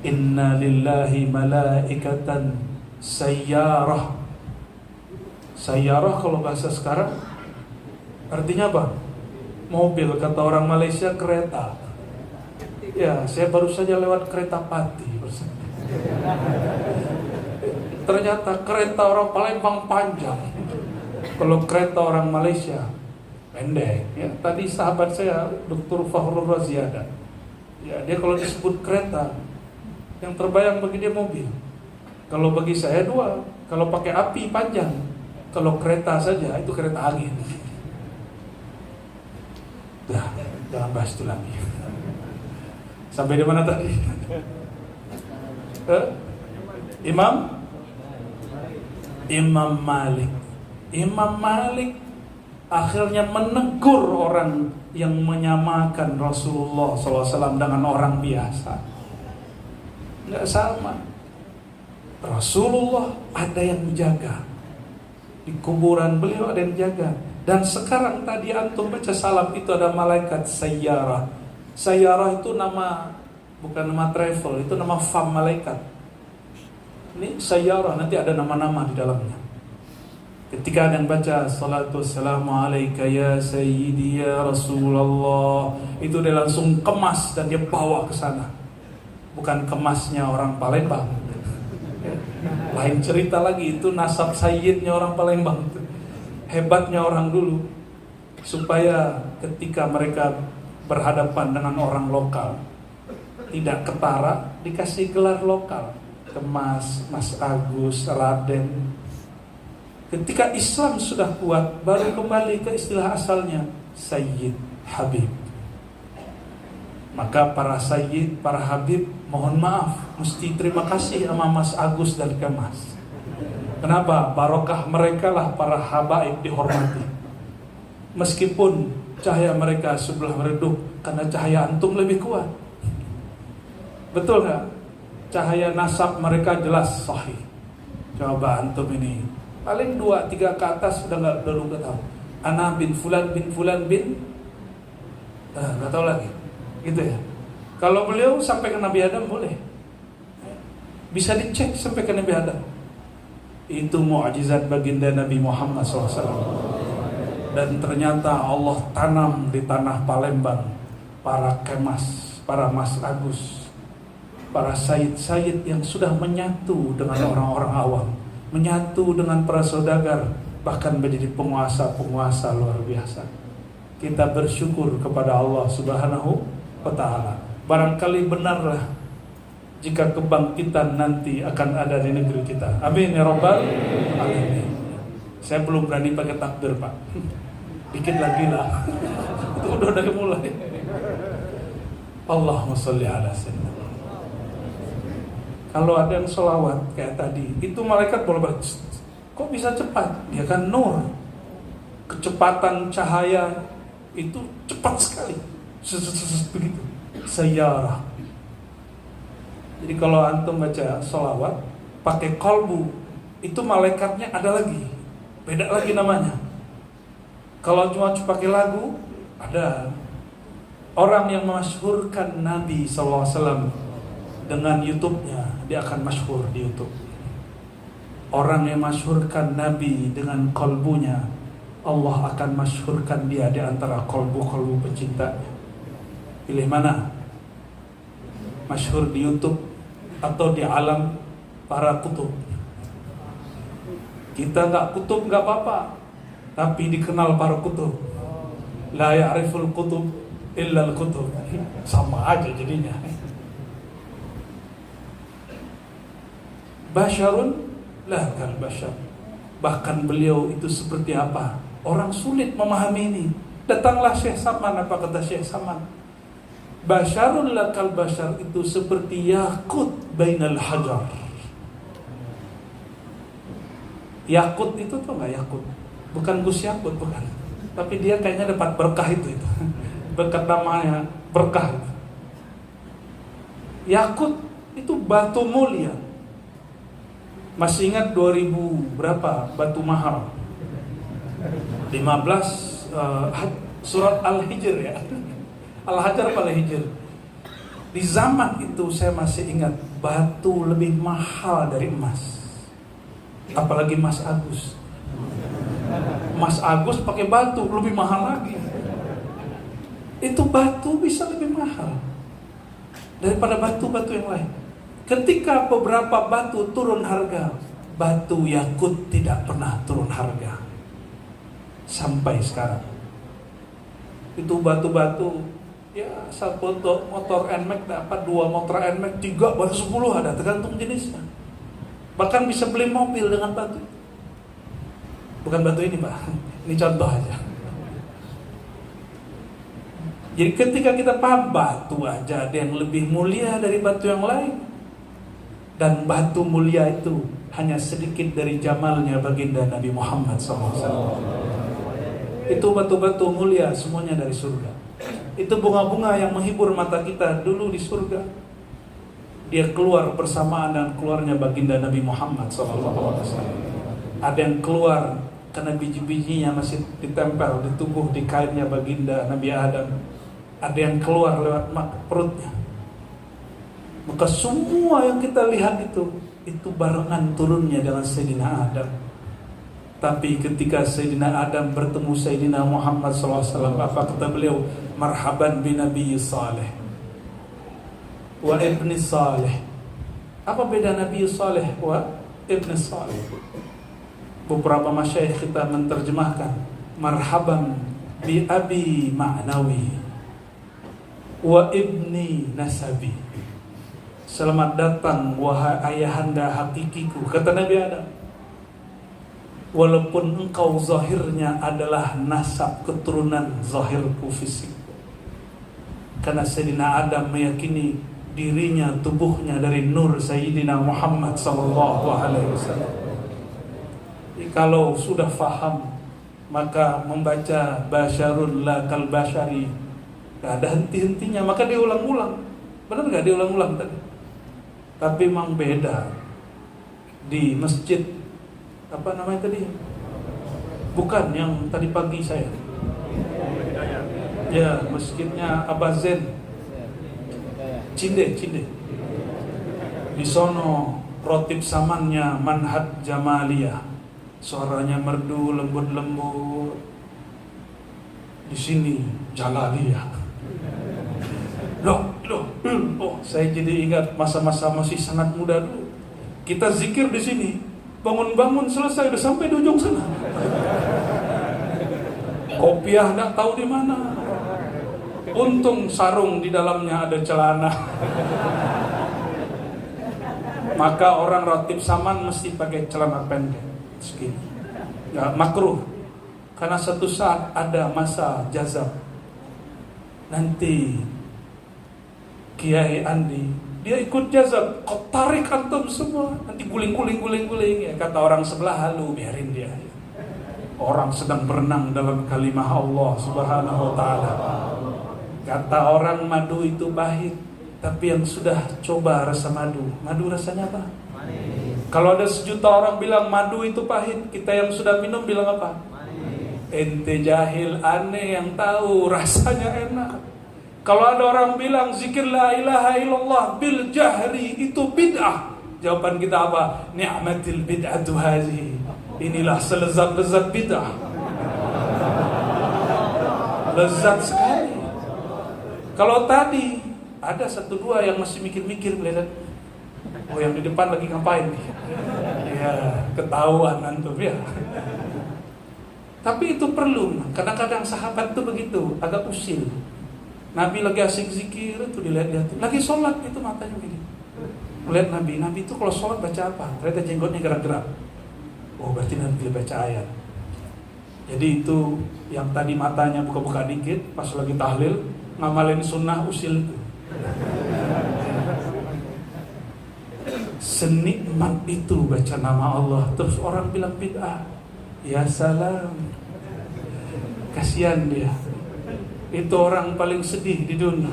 Inna lillahi malaikatan sayyarah. Sayyarah kalau bahasa sekarang artinya apa? Mobil, kata orang Malaysia kereta. Ya, saya baru saja lewat kereta Pati. Ternyata kereta orang Palembang panjang, kalau kereta orang Malaysia pendek. Ya, tadi sahabat saya Dr. Fahrul Razi ada. Ya, dia kalau disebut kereta, yang terbayang bagi dia mobil. Kalau bagi saya dua, kalau pakai api panjang, kalau kereta saja itu kereta angin. Dah, jangan bahas itu lagi. Sampai di mana tadi? Imam Malik. Imam Malik akhirnya menegur orang yang menyamakan Rasulullah SAW dengan orang biasa. Nggak sama. Rasulullah ada yang menjaga, di kuburan beliau ada yang jaga. Dan sekarang tadi antum baca salam itu ada malaikat sayyarah. Sayyarah itu nama, bukan nama travel, itu nama fam malaikat. Ini sayyarah, nanti ada nama-nama di dalamnya. Ketika ada yang baca salatu wassalamu alaika ya sayyidi ya Rasulullah, itu dia langsung kemas dan dia bawa ke sana. Bukan kemasnya orang Palembang, lain cerita lagi, itu nasab sayyidnya orang Palembang. Hebatnya orang dulu, supaya ketika mereka berhadapan dengan orang lokal tidak ketara, dikasih gelar lokal. Mas, Mas Agus, Raden. Ketika Islam sudah kuat, baru kembali ke istilah asalnya, Sayyid, Habib. Maka para Sayyid, para Habib, mohon maaf, mesti terima kasih sama Mas Agus dan Kemas. Kenapa? Barokah mereka lah para habaib dihormati. Meskipun cahaya mereka sebelah meredup, karena cahaya antum lebih kuat. Betul gak? Cahaya nasab mereka jelas sahih. Coba antum ini paling 2-3 ke atas sudah nggak tahu. Ana bin Fulan bin Fulan bin, nggak tahu lagi. Gitu ya. Kalau beliau sampai ke Nabi Adam boleh, bisa dicek sampai ke Nabi Adam. Itu mukjizat baginda Nabi Muhammad SAW. Dan ternyata Allah tanam di tanah Palembang para Kemas, para Mas Agus, para sayyid-sayyid yang sudah menyatu dengan orang-orang awam, menyatu dengan para saudagar, bahkan menjadi penguasa-penguasa luar biasa. Kita bersyukur kepada Allah Subhanahu wa ta'ala. Barangkali benarlah jika kebangkitan nanti akan ada di negeri kita. Amin ya rabbal alamin. Saya belum berani pakai takbir, Pak. Dikit lagi lah. Itu udah dari mulai. Allahumma sholli ala sayyidina. Kalau ada yang sholawat kayak tadi, itu malaikat boleh baca. Kok bisa cepat? Dia kan nur. Kecepatan cahaya itu cepat sekali. Begitu. Sayyarah. Jadi kalau antum baca sholawat pakai kolbu, itu malaikatnya ada lagi, beda lagi namanya. Kalau cuma pakai lagu, ada orang yang memasyhurkan Nabi SAW dengan YouTube-nya, dia akan masyhur di YouTube. Orang yang masyhurkan Nabi dengan kolbunya, Allah akan masyhurkan dia di antara kolbu-kolbu pencintanya. Pilih mana? Masyhur di YouTube atau di alam para kutub? Kita nggak kutub nggak apa-apa, tapi dikenal para kutub. La ya'riful kutub illa al-kutub. Sama aja jadinya. Basyarun la kal basyar. Bahkan beliau itu seperti apa? Orang sulit memahami ini. Datanglah Syekh Saman, apa kata Syekh Saman? Basyarun la kal basyar itu seperti yakut bainal hajar. Yakut itu tuh nggak yakut, bukan Gus Yakut, bukan. Tapi dia kayaknya dapat berkah itu. Berkat namanya berkah. Yakut itu batu mulia. Masih ingat 2000 berapa batu mahal? 15 surat Al-Hijr ya. Al-Hajar pada Hijr. Di zaman itu saya masih ingat batu lebih mahal dari emas. Apalagi Mas Agus. Mas Agus pakai batu lebih mahal lagi. Itu batu bisa lebih mahal daripada batu-batu yang lain. Ketika beberapa batu turun harga, batu yakut tidak pernah turun harga sampai sekarang. Itu batu-batu, ya satu motor NMAX dapat 2 motor NMAX, 3 baru 10 ada, tergantung jenisnya. Bahkan bisa beli mobil dengan batu. Bukan batu ini Pak, ini contoh aja. Jadi ketika kita paham batu aja ada yang lebih mulia dari batu yang lain. Dan batu mulia itu hanya sedikit dari jamalnya baginda Nabi Muhammad SAW. Itu batu-batu mulia semuanya dari surga. Itu bunga-bunga yang menghibur mata kita dulu di surga. Dia keluar bersamaan dengan keluarnya baginda Nabi Muhammad SAW. Ada yang keluar karena biji-bijinya masih ditempel di tubuh, di kainnya baginda Nabi Adam. Ada yang keluar lewat perutnya. Maka semua yang kita lihat itu barengan turunnya dengan Sayyidina Adam. Tapi ketika Sayyidina Adam bertemu Sayyidina Muhammad SAW, apa kata beliau? Marhaban bin Nabi Saleh wa ibni Saleh. Apa beda Nabi Saleh wa ibni Saleh? Beberapa masyayikh kita menerjemahkan marhaban bi abi ma'nawi wa ibni nasabi. Selamat datang wahai ayahanda hakikiku, kata Nabi Adam. Walaupun engkau zahirnya adalah nasab keturunan zahirku fisik. Karena Sayyidina Adam meyakini dirinya, tubuhnya dari nur Sayyidina Muhammad SAW. Kalau sudah faham, maka membaca basyarun la kal basyari gak ada henti-hentinya, maka diulang-ulang. Benar gak diulang-ulang tadi? Tapi memang beda. Di masjid apa namanya tadi? Bukan yang tadi pagi saya. Ya, masjidnya Abazen. Cinde. Di sono rotib samannya Manhaj Jamaliyah. Suaranya merdu, lembut-lembut. Di sini Jalaliyah. Loh, saya jadi ingat masa-masa masih sangat muda dulu. Kita zikir di sini, bangun-bangun selesai udah sampai di ujung sana. Kopiah enggak tahu di mana. Untung sarung di dalamnya ada celana. Maka orang rotib saman mesti pakai celana pendek segini. Nggak makruh. Karena satu saat ada masa jazab. Nanti Kiai Andi dia ikut jazab, kau tarik antum semua, nanti guling. Ya, kata orang sebelah, halu biarin dia. Orang sedang berenang dalam kalimah Allah Subhanahu wa taala. Kata orang madu itu pahit, tapi yang sudah coba rasa madu rasanya apa? Manis. Kalau ada 1 juta orang bilang madu itu pahit, kita yang sudah minum bilang apa? Manis. Ente jahil, aneh yang tahu rasanya enak. Kalau ada orang bilang zikir la ilaha illallah bil jahri itu bid'ah, jawaban kita apa? Ni'matil bid'atu hazi. Inilah selezat-lezat bid'ah. Lezat sekali. Kalau tadi ada 1-2 yang masih mikir-mikir melihat, oh yang di depan lagi ngapain nih? Ya, ketahuan antum ya. Tapi itu perlu. Kadang-kadang sahabat tuh begitu, agak usil. Nabi lagi asik zikir itu dilihat-lihat, lagi sholat itu matanya begini. Melihat Nabi itu kalau sholat baca apa? Ternyata jenggotnya gerak-gerak. Oh, berarti Nabi baca ayat. Jadi itu yang tadi matanya buka-buka dikit pas lagi tahlil, ngamalin sunnah usil itu. Senikmat itu baca nama Allah. Terus orang bilang bid'ah. Ya salam. Kasihan dia. Itu orang paling sedih di dunia.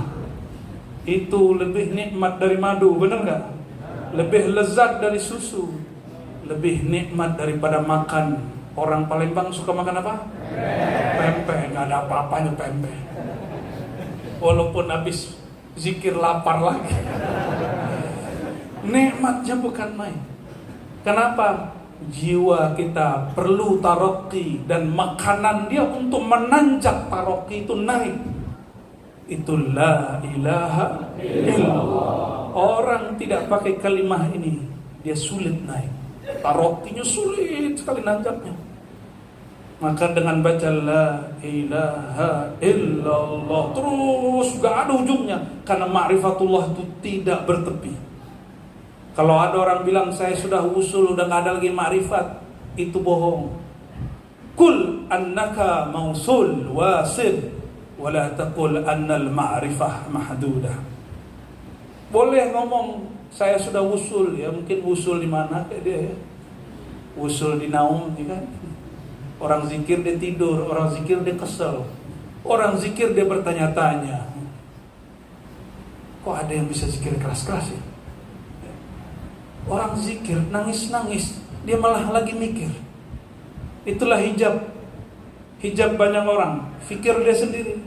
Itu lebih nikmat dari madu, benar gak? Lebih lezat dari susu. Lebih nikmat daripada makan. Orang Palembang suka makan apa? Pempek. Gak ada apa-apanya pempek. Walaupun habis zikir lapar lagi. Nikmatnya bukan main. Kenapa? Jiwa kita perlu taroki, dan makanan dia untuk menanjak taroki itu naik. Itu la ilaha illallah. Orang tidak pakai kalimah ini, dia sulit naik. Tarokinya sulit sekali nanjaknya. Maka dengan baca la ilaha illallah terus gak ada ujungnya. Karena ma'rifatullah itu tidak bertepi. Kalau ada orang bilang saya sudah usul, udah gak ada lagi ma'rifat, itu bohong. Kul annaka mausul wasil, wala taqul annal ma'rifah mahdudah. Boleh ngomong saya sudah usul, ya mungkin usul di mana kayak dia ya. Usul di naum, ya kan? Orang zikir dia tidur, orang zikir dia kesel, orang zikir dia bertanya-tanya. Kok ada yang bisa zikir keras-keras ya? Orang zikir nangis-nangis, dia malah lagi mikir. Itulah hijab. Hijab banyak orang, fikir dia sendiri.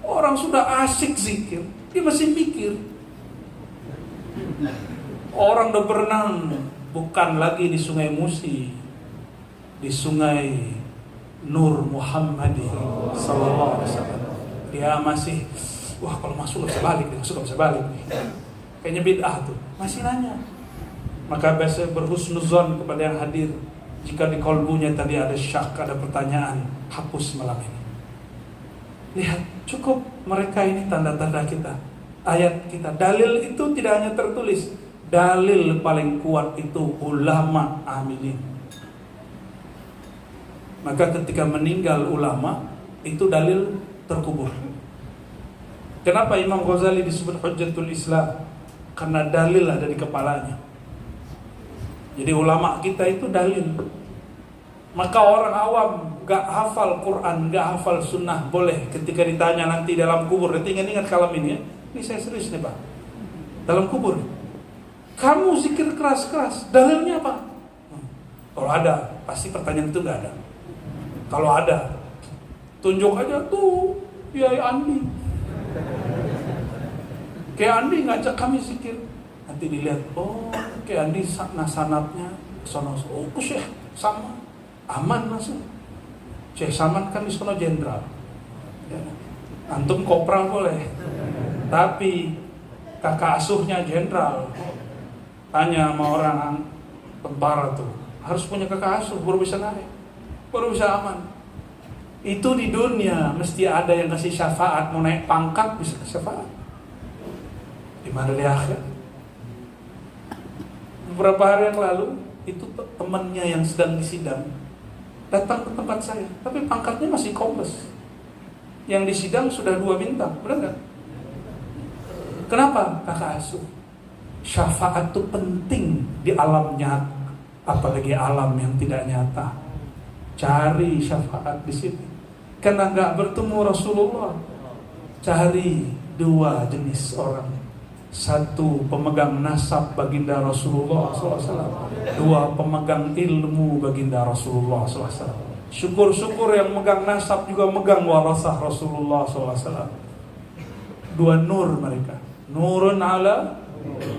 Orang sudah asik zikir, dia masih mikir. Orang udah berenang, bukan lagi di Sungai Musi, di Sungai Nur Muhammadi sallallahu alaihi wasallam. Dia masih, wah kalau masuk gak bisa balik, masuk gak bisa balik nih. Kayaknya bid'ah tuh, masih nanya. Maka biasa berhusnuzon kepada yang hadir. Jika di kolbunya tadi ada syak, ada pertanyaan, hapus malam ini. Lihat, cukup mereka ini tanda-tanda kita, ayat kita. Dalil itu tidak hanya tertulis. Dalil paling kuat itu ulama amilin. Maka ketika meninggal ulama, itu dalil terkubur. Kenapa Imam Ghazali disebut Hujjatul Islam? Karena dalil ada di kepalanya. Jadi ulama kita itu dalil. Maka orang awam gak hafal Quran, gak hafal sunnah, boleh ketika ditanya nanti dalam kubur. Nanti ingat kalam ini ya. Ini saya serius nih Pak. Dalam kubur, kamu zikir keras-keras, dalilnya apa? Kalau ada, pasti pertanyaan itu gak ada. Kalau ada, tunjuk aja tuh Kiai Andi. Kiai Andi ngajak kami zikir. Nanti dilihat, oh Kiai Andi sanatnya sono. Oh Syekh sama, aman langsung. Syekh Saman kan di sono jenderal. Ya. Antum kopral boleh, tapi kakak asuhnya jenderal. Tanya sama orang tentara tuh, harus punya kakak asuh baru bisa naik, baru bisa aman. Itu di dunia mesti ada yang kasih syafaat, mau naik pangkat bisa syafaat. Di mana di akhirat? Beberapa hari yang lalu itu temannya yang sedang disidang datang ke tempat saya, tapi pangkatnya masih kombes. Yang disidang sudah 2 bintang, benar nggak? Kenapa? Kakak asuh. Syafaat itu penting di alam nyata, apalagi alam yang tidak nyata. Cari syafaat di sini. Karena nggak bertemu Rasulullah, cari 2 jenis orang. 1 pemegang nasab baginda Rasulullah SAW, 2 pemegang ilmu baginda Rasulullah SAW. Syukur-syukur yang megang nasab juga megang warasah Rasulullah SAW. 2 nur mereka. Nurun ala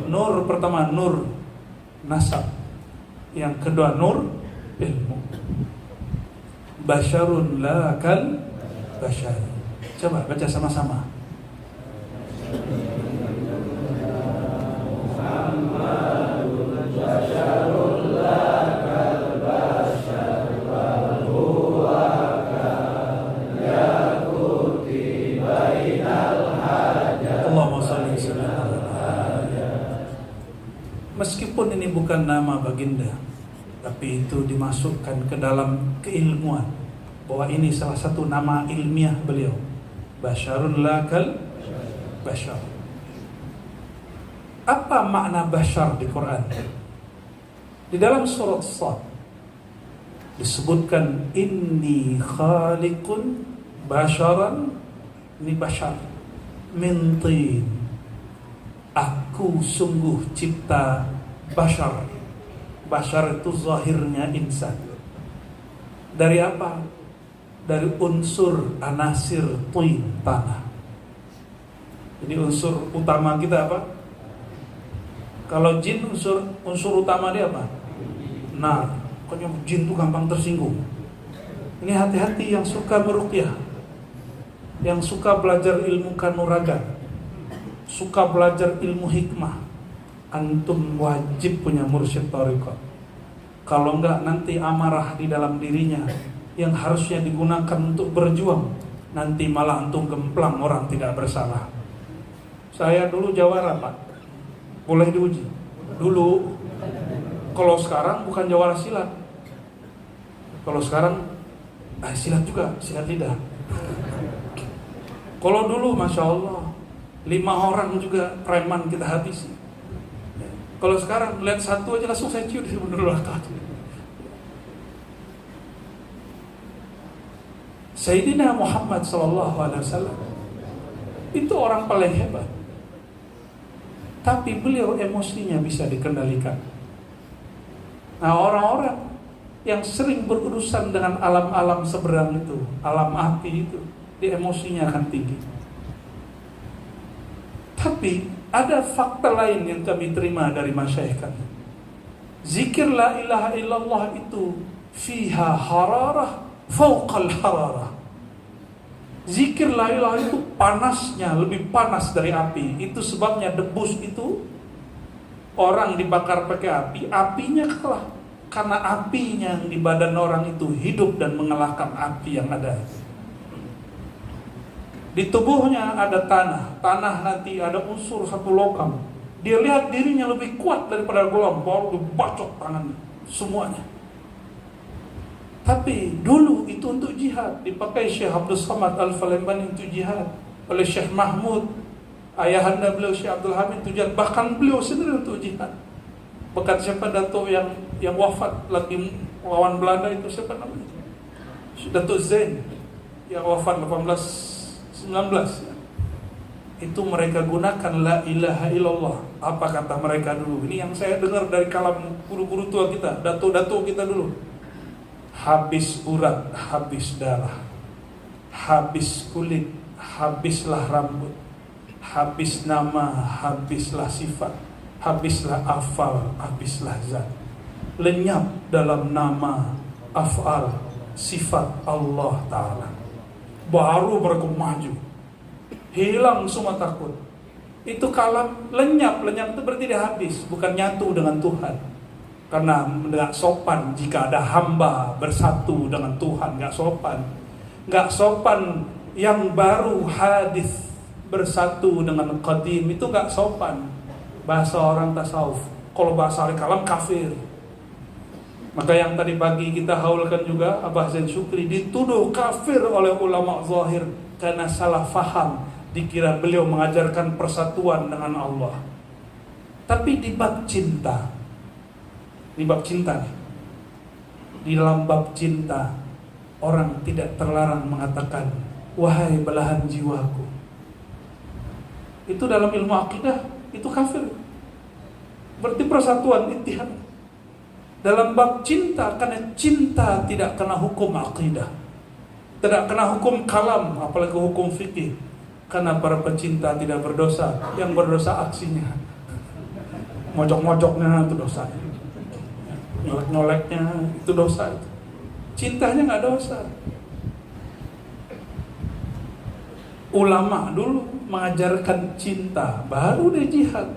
nur. Pertama nur nasab, yang kedua nur ilmu. Basyarun la kal basyar. Coba baca sama-sama. ini bukan nama baginda, tapi itu dimasukkan ke dalam keilmuan, bahwa ini salah satu nama ilmiah beliau. Basyarun lakal bashar. Apa makna bashar di Quran? Di dalam surat Shad disebutkan inni khaliqun basharan, ini bashar min tin, aku sungguh cipta bashar. Bashar itu zahirnya insan. Dari apa? Dari unsur anasir tin, tanah. Jadi unsur utama kita apa? Kalau jin unsur utama dia apa? Nar. Pokoknya jin itu gampang tersinggung. Ini hati-hati yang suka meruqyah, yang suka belajar ilmu kanuragan, suka belajar ilmu hikmah. Antum wajib punya mursyid thariqah. Kalau enggak nanti amarah di dalam dirinya yang harusnya digunakan untuk berjuang, nanti malah antum gemplang orang tidak bersalah. Saya dulu jawara, Pak. Boleh diuji. Dulu. Kalau sekarang bukan jawara silat. Kalau sekarang silat juga, silat lidah. Kalau dulu Masya Allah 5 orang juga preman kita habisi. Kalau sekarang lihat satu aja langsung saya cium di dulu. Sayyidina Muhammad SAW itu orang paling hebat, tapi beliau emosinya bisa dikendalikan. Nah, orang-orang yang sering berurusan dengan alam-alam seberang itu, alam api itu, dia emosinya akan tinggi. Tapi ada fakta lain yang kami terima dari masyayikh kami. Zikir la ilaha illallah itu fiha hararah fauqal hararah. Zikir la ilaha itu panasnya lebih panas dari api. Itu sebabnya debus itu orang dibakar pakai api, apinya kalah. Karena apinya di badan orang itu hidup dan mengalahkan api yang ada. Di tubuhnya ada tanah. Tanah nanti ada unsur satu logam. Dia lihat dirinya lebih kuat daripada golong, baru dibacok tangannya semuanya. Tapi dulu itu untuk jihad. Dipakai Syekh Abdul Samad Al-Palembani untuk jihad. Oleh Syekh Mahmud, ayahanda beliau Syekh Abdul Hamid untuk jihad. Bahkan beliau sendiri untuk jihad. Bekat siapa Dato' yang wafat lagi lawan Belanda itu, siapa namanya? Dato' Zain yang wafat 1819. Itu mereka gunakan la ilaha illallah. Apa kata mereka dulu? Ini yang saya dengar dari kalam guru-guru tua kita, dato-dato kita dulu. Habis urat, habis darah, habis kulit, habislah rambut, habis nama, habislah sifat, habislah afal, habislah zat. Lenyap dalam nama, afal, sifat Allah Ta'ala. Baru mereka maju. Hilang semua takut. Itu kalam lenyap. Lenyap itu berarti dia habis, bukan nyatu dengan Tuhan. Karena tidak sopan jika ada hamba bersatu dengan Tuhan. Tidak sopan. Tidak sopan yang baru hadis bersatu dengan qadim. Itu tidak sopan. Bahasa orang tasawuf. Kalau bahasa al-kalam kafir. Maka yang tadi pagi kita haulkan juga, Abah Zain Syukri dituduh kafir oleh ulama zahir karena salah faham. Dikira beliau mengajarkan persatuan dengan Allah. Tapi di bab cinta, di bab cinta nih, di dalam bab cinta orang tidak terlarang mengatakan wahai belahan jiwaku. Itu dalam ilmu akidah itu kafir. Berarti persatuan ittihad. Dalam bab cinta, karena cinta tidak kena hukum akidah, tidak kena hukum kalam, apalagi hukum fikih. Karena para pecinta tidak berdosa, yang berdosa aksinya. Mojok-mojoknya itu dosa, nyolek-nyoleknya itu dosa. Cintanya nggak dosa. Ulama dulu mengajarkan cinta, baru dia jihad.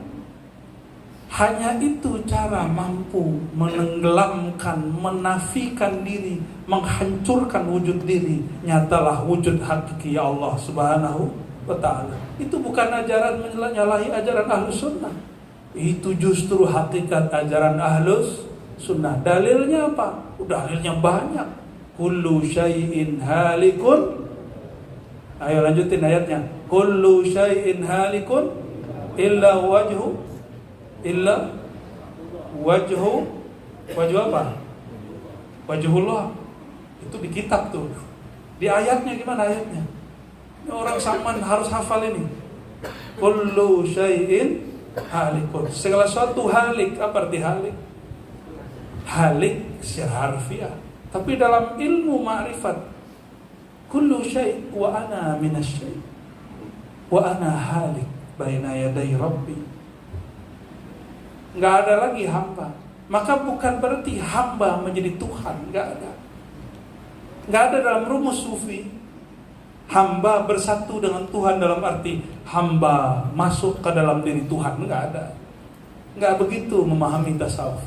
Hanya itu cara mampu menenggelamkan, menafikan diri, menghancurkan wujud diri. Nyatalah wujud hakiki Allah Subhanahu wa ta'ala. Itu bukan ajaran menyalahi ajaran Ahlus Sunnah. Itu justru hakikat ajaran Ahlus Sunnah. Dalilnya apa? Dalilnya banyak. Kullu syai'in halikun. Ayo lanjutin ayatnya. Kullu syai'in halikun illa wajhu apa? Wajhullah. Itu di kitab tuh. Di ayatnya gimana ayatnya? Ini orang Saman harus hafal ini. Kullu syai'in halikun. Segala sesuatu halik. Apa arti halik? Halik secara harfiah. Tapi dalam ilmu ma'rifat, kullu syai' wa ana minasyai' wa ana halik baina yaday rabbi. Nggak ada lagi hamba. Maka bukan berarti hamba menjadi Tuhan. Nggak ada. Nggak ada dalam rumus sufi hamba bersatu dengan Tuhan dalam arti hamba masuk ke dalam diri Tuhan. Nggak ada. Nggak begitu memahami tasawuf.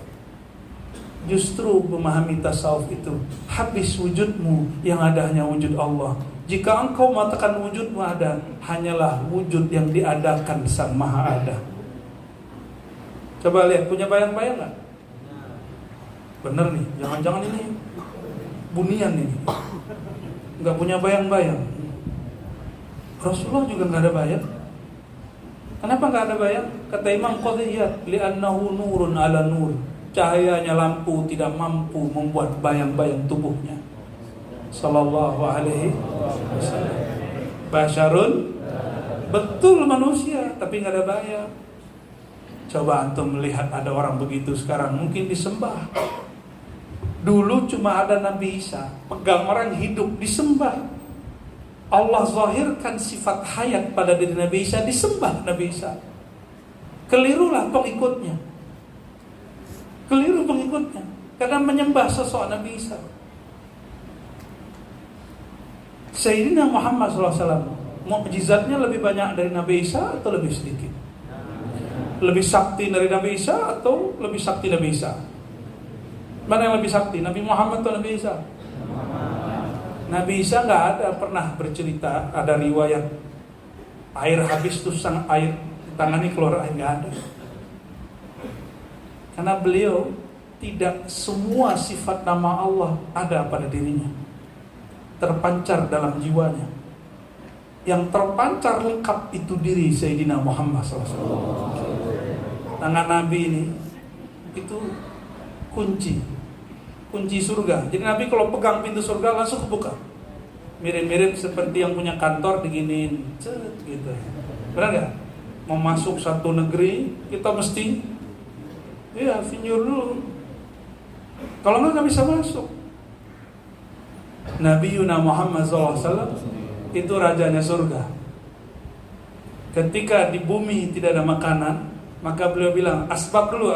Justru memahami tasawuf itu habis wujudmu, yang ada hanya wujud Allah. Jika engkau mengatakan wujudmu ada, hanyalah wujud yang diadakan Sang Maha Ada. Coba lihat, punya bayang-bayang gak? Bener nih, jangan-jangan ini bunian ini, gak punya bayang-bayang. Rasulullah juga gak ada bayang. Kenapa gak ada bayang? Kata Imam Qadhiyat, li'annahu nurun ala nur. Cahayanya lampu tidak mampu membuat bayang-bayang tubuhnya. Sallallahu alaihi wasallam. Basyarun, betul manusia, tapi nggak ada bayang. Coba antum melihat ada orang begitu sekarang, mungkin disembah. Dulu cuma ada Nabi Isa, pegang orang hidup disembah. Allah zahirkan sifat hayat pada diri Nabi Isa, disembah Nabi Isa. Kelirulah pengikutnya. Keliru pengikutnya karena menyembah sosok Nabi Isa. Sayyidina Muhammad SAW, mukjizatnya lebih banyak dari Nabi Isa atau lebih sedikit? Lebih sakti dari Nabi Isa atau lebih sakti Nabi Isa? Mana yang lebih sakti, Nabi Muhammad atau Nabi Isa? Nabi Isa nggak ada pernah bercerita, ada riwayat air habis terus air tangannya keluar air, nggak ada. Karena beliau tidak semua sifat nama Allah ada pada dirinya, terpancar dalam jiwanya. Yang terpancar lengkap itu diri Sayyidina Muhammad SAW. Tangan Nabi ini itu kunci surga. Jadi Nabi kalau pegang pintu surga langsung kebuka. Mirip-mirip seperti yang punya kantor diginiin, gitu. Benar nggak? Mau masuk satu negeri kita mesti finyur dulu. Kalau nggak bisa masuk. Nabi Yuna Muhammad SAW itu rajanya surga. Ketika di bumi tidak ada makanan, maka beliau bilang asbab dulu.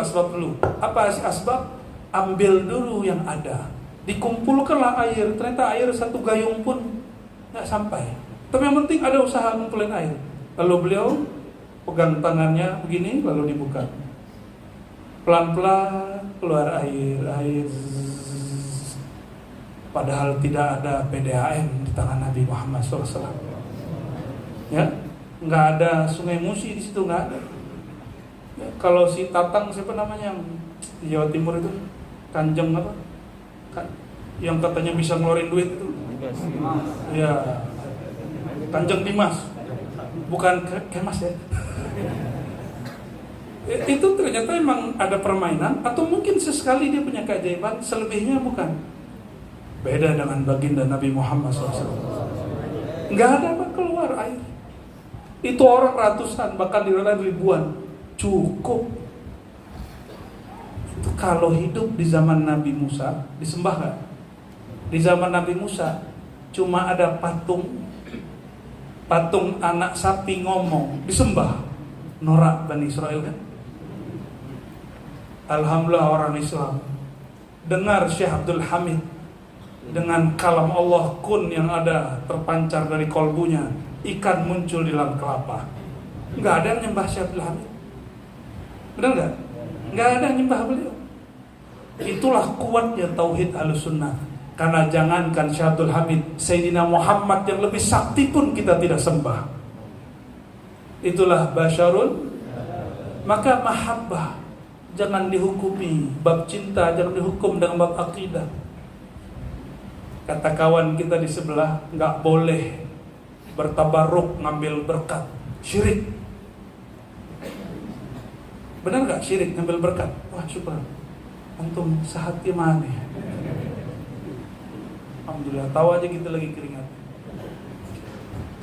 Apa asbab? Ambil dulu yang ada. Dikumpulkanlah air. Ternyata air satu gayung pun nggak sampai. Tapi yang penting ada usaha ngumpulin air. Lalu beliau pegang tangannya begini, lalu dibuka. Pelan-pelan keluar air. Padahal tidak ada PDAM di tangan Nabi Muhammad SAW. Ya, nggak ada Sungai Musi di situ, nggak ada. Ya, kalau si Tatang siapa namanya yang di Jawa Timur itu, Kanjeng apa? Yang katanya bisa ngeluarin duit itu. Ya, Kanjeng Dimas, bukan Kemas ya. Itu ternyata memang ada permainan, atau mungkin sesekali dia punya keajaiban, selebihnya bukan. Beda dengan baginda Nabi Muhammad SAW. Nggak ada apa keluar air. Itu orang ratusan, bahkan diriwayatkan ribuan. Cukup. Itu kalau hidup di zaman Nabi Musa, disembah nggak? Di zaman Nabi Musa cuma ada patung anak sapi ngomong, disembah. Norak Bani Israel kan? Alhamdulillah orang Islam dengar Syekh Abdul Hamid dengan kalam Allah kun yang ada terpancar dari kolbunya, ikan muncul di dalam kelapa. Nggak ada yang nyembah Syekh Abdul Hamid. Benar nggak? Nggak ada yang nyembah beliau. Itulah kuatnya tauhid Ahlussunnah. Karena jangankan Syekh Abdul Hamid, Sayyidina Muhammad yang lebih sakti pun kita tidak sembah. Itulah basyarun Maka mahabbah jangan dihukumi, bab cinta jangan dihukum dengan bab akidah. Kata kawan kita di sebelah, nggak boleh bertabaruk ngambil berkat, syirik. Benar nggak syirik ngambil berkat? Wah syukur, antum sehati mana? Alhamdulillah, tahu aja kita lagi keringat.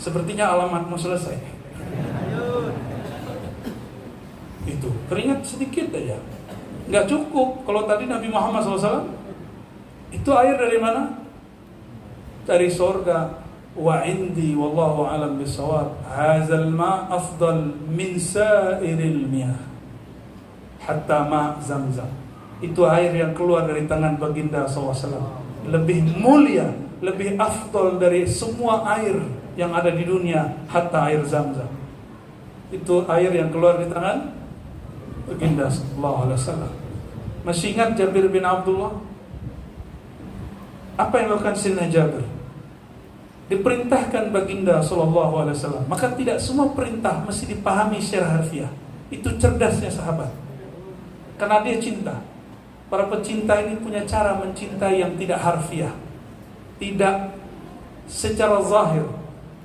Sepertinya alamatmu selesai. Itu keringat sedikit aja, nggak cukup. Kalau tadi Nabi Muhammad SAW itu air dari mana? Dari sorga. Wa indi wallahu alam bisawab, hadzal ma afdal min sairil miyah hatta ma zamzam. Itu air yang keluar dari tangan baginda SAW lebih mulia, lebih afdal dari semua air yang ada di dunia, hatta air Zamzam. Itu air yang keluar di tangan baginda SAW. Masih ingat Jabir bin Abdullah? Apa yang dilakukan Sayyidina Jabir? Diperintahkan baginda SAW. Maka tidak semua perintah mesti dipahami secara harfiah. Itu cerdasnya sahabat, karena dia cinta. Para pecinta ini punya cara mencintai yang tidak harfiah, tidak secara zahir.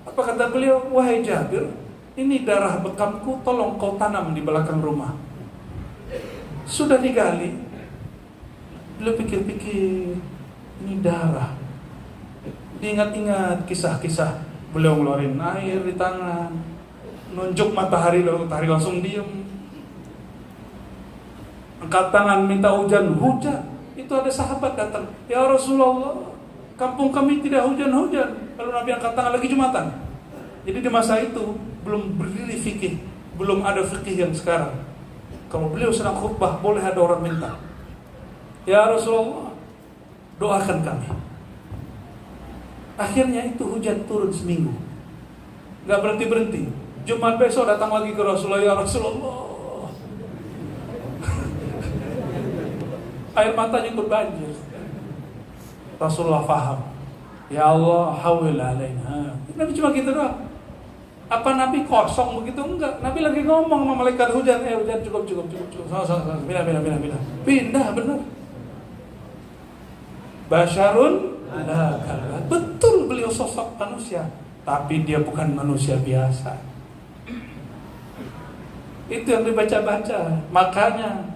Apa kata beliau? Wahai Jabir, ini darah bekamku, tolong kau tanam di belakang rumah. Sudah digali, beliau pikir-pikir, ini darah. Diingat-ingat kisah-kisah, beliau ngeluarin air di tangan, nunjuk matahari, matahari langsung diem. Angkat tangan minta hujan, hujan. Itu ada sahabat datang, ya Rasulullah, kampung kami tidak hujan-hujan. Lalu Nabi angkat tangan, lagi Jumatan. Jadi di masa itu belum berdiri fikih, belum ada fikih yang sekarang. Kalau beliau sedang khutbah, boleh ada orang minta, ya Rasulullah, doakan kami. Akhirnya itu hujan turun seminggu, gak berhenti-berhenti. Jumat besok datang lagi ke Rasulullah, ya Rasulullah, air matanya ikut banjir. Rasulullah faham, ya Allah, hawil alaina. Nabi cuma gitu doang. Apa Nabi kosong begitu? Enggak. Nabi lagi ngomong sama malaikat hujan, hujan cukup. Pindah benar. Basyarun la kalbat. Betul beliau sosok manusia, tapi dia bukan manusia biasa. Itu yang dibaca-baca. Makanya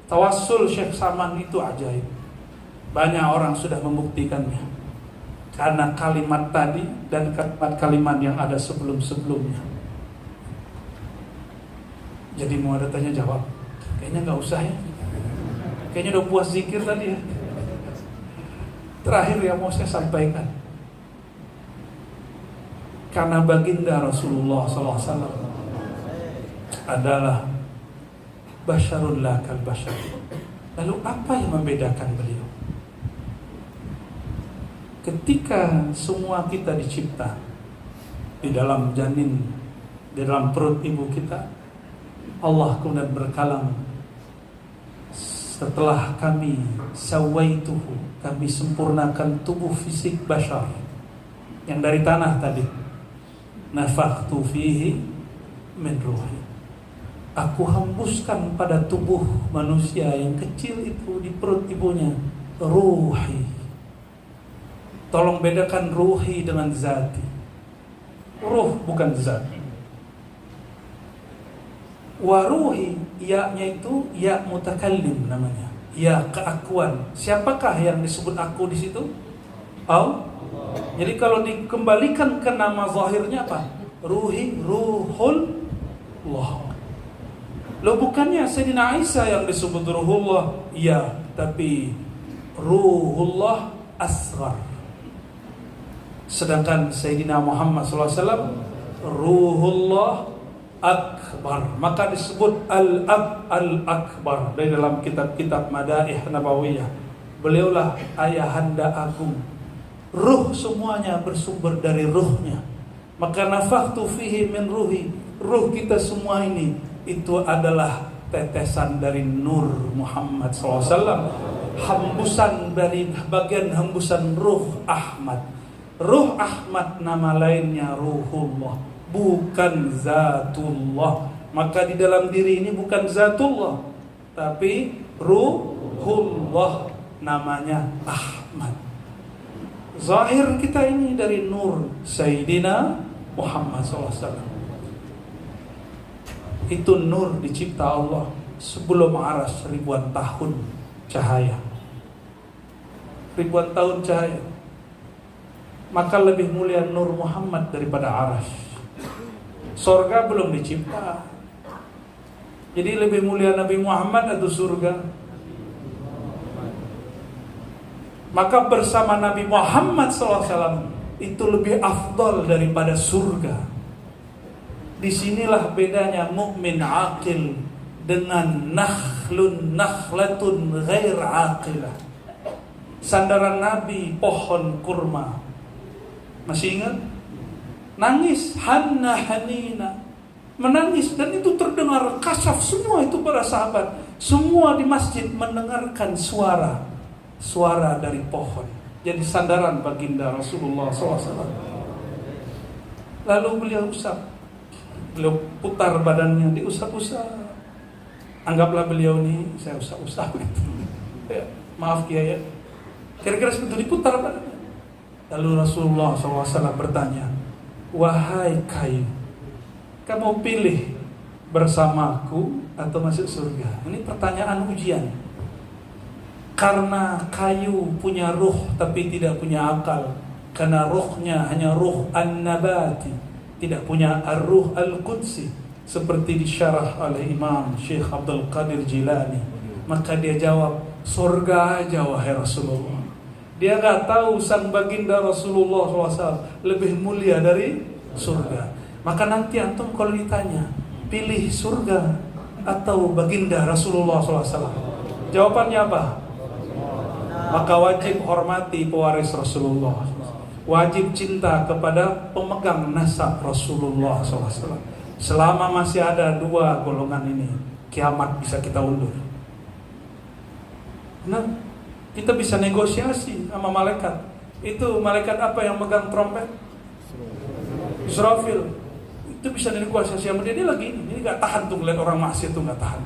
tawassul Syekh Saman itu ajaib. Banyak orang sudah membuktikannya karena kalimat tadi dan kalimat-kalimat yang ada sebelum-sebelumnya. Jadi mau ada tanya jawab? Kayaknya gak usah ya. Kayaknya udah puas zikir tadi ya. Terakhir yang mau saya sampaikan, karena baginda Rasulullah SAW adalah basyarul la kal basyar. Lalu apa yang membedakan beliau? Ketika semua kita dicipta di dalam janin, di dalam perut ibu kita, Allah kemudian berkalam, setelah kami sawaituhu, kami sempurnakan tubuh fisik bashar yang dari tanah tadi, nafakhtu fihi min ruhi, aku hembuskan pada tubuh manusia yang kecil itu di perut ibunya ruhi. Tolong bedakan ruhi dengan zati. Ruh bukan zat. Waruhi, ya-nya itu ya mutakallim namanya, ya keakuan. Siapakah yang disebut aku di situ? Allah. Jadi kalau dikembalikan ke nama zahirnya apa? Ruhi, ruhul Allah. Loh, bukannya Sayyidina Isa yang disebut ruhullah? Ya, tapi ruhullah asghar. Sedangkan Sayyidina Muhammad SAW ruhullah akbar, maka disebut al-ab al-akbar dari dalam kitab-kitab Madaih Nabawiyah. Beliaulah ayahanda agung. Ruh semuanya bersumber dari ruhnya. Maka nafakhtu fihi min ruhi, ruh kita semua ini itu adalah tetesan dari nur Muhammad SAW, hembusan dari bagian hembusan ruh Ahmad. Ruh Ahmad nama lainnya ruhullah, bukan zatullah. Maka di dalam diri ini bukan zatullah, tapi ruhullah, namanya Ahmad. Zahir kita ini dari nur Sayyidina Muhammad SAW. Itu nur dicipta Allah sebelum aras ribuan tahun cahaya. Ribuan tahun cahaya. Maka lebih mulia nur Muhammad daripada aras. Surga belum dicipta. Jadi lebih mulia Nabi Muhammad atau surga? Maka bersama Nabi Muhammad SAW itu lebih afdal daripada surga. Disinilah bedanya mukmin aqil dengan nakhlatun ghair aqilah. Sandaran Nabi pohon kurma. Masih ingat? Nangis hanna hanina, menangis, dan itu terdengar kasaf semua itu para sahabat. Semua di masjid mendengarkan suara dari pohon. Jadi sandaran baginda Rasulullah SAW. Lalu beliau putar badannya, diusap-usap. Anggaplah beliau ini saya usap-usap gitu. Ya, maaf Kiai ya. Kira-kira seperti diputar badannya. Lalu Rasulullah SAW bertanya, wahai kayu, kamu pilih bersamaku atau masuk surga? Ini pertanyaan ujian. Karena kayu punya ruh tapi tidak punya akal. Karena ruhnya hanya ruh an-nabati, tidak punya ar-ruh al-qudsi, seperti disyarah oleh Imam Syekh Abdul Qadir Jilani. Maka dia jawab, surga aja wahai Rasulullah. Dia gak tahu sang baginda Rasulullah SAW lebih mulia dari surga. Maka nanti antum kalau ditanya, pilih surga atau baginda Rasulullah SAW, jawabannya apa? Maka wajib hormati pewaris Rasulullah, wajib cinta kepada pemegang nasab Rasulullah SAW. Selama masih ada dua golongan ini, kiamat bisa kita undur. Nah, kita bisa negosiasi sama malaikat. Itu malaikat apa yang megang trompet? Israfil. Itu bisa negosiasi sama dia lagi. Ini gak tahan tuh ngeliat orang maksiat tuh, gak tahan.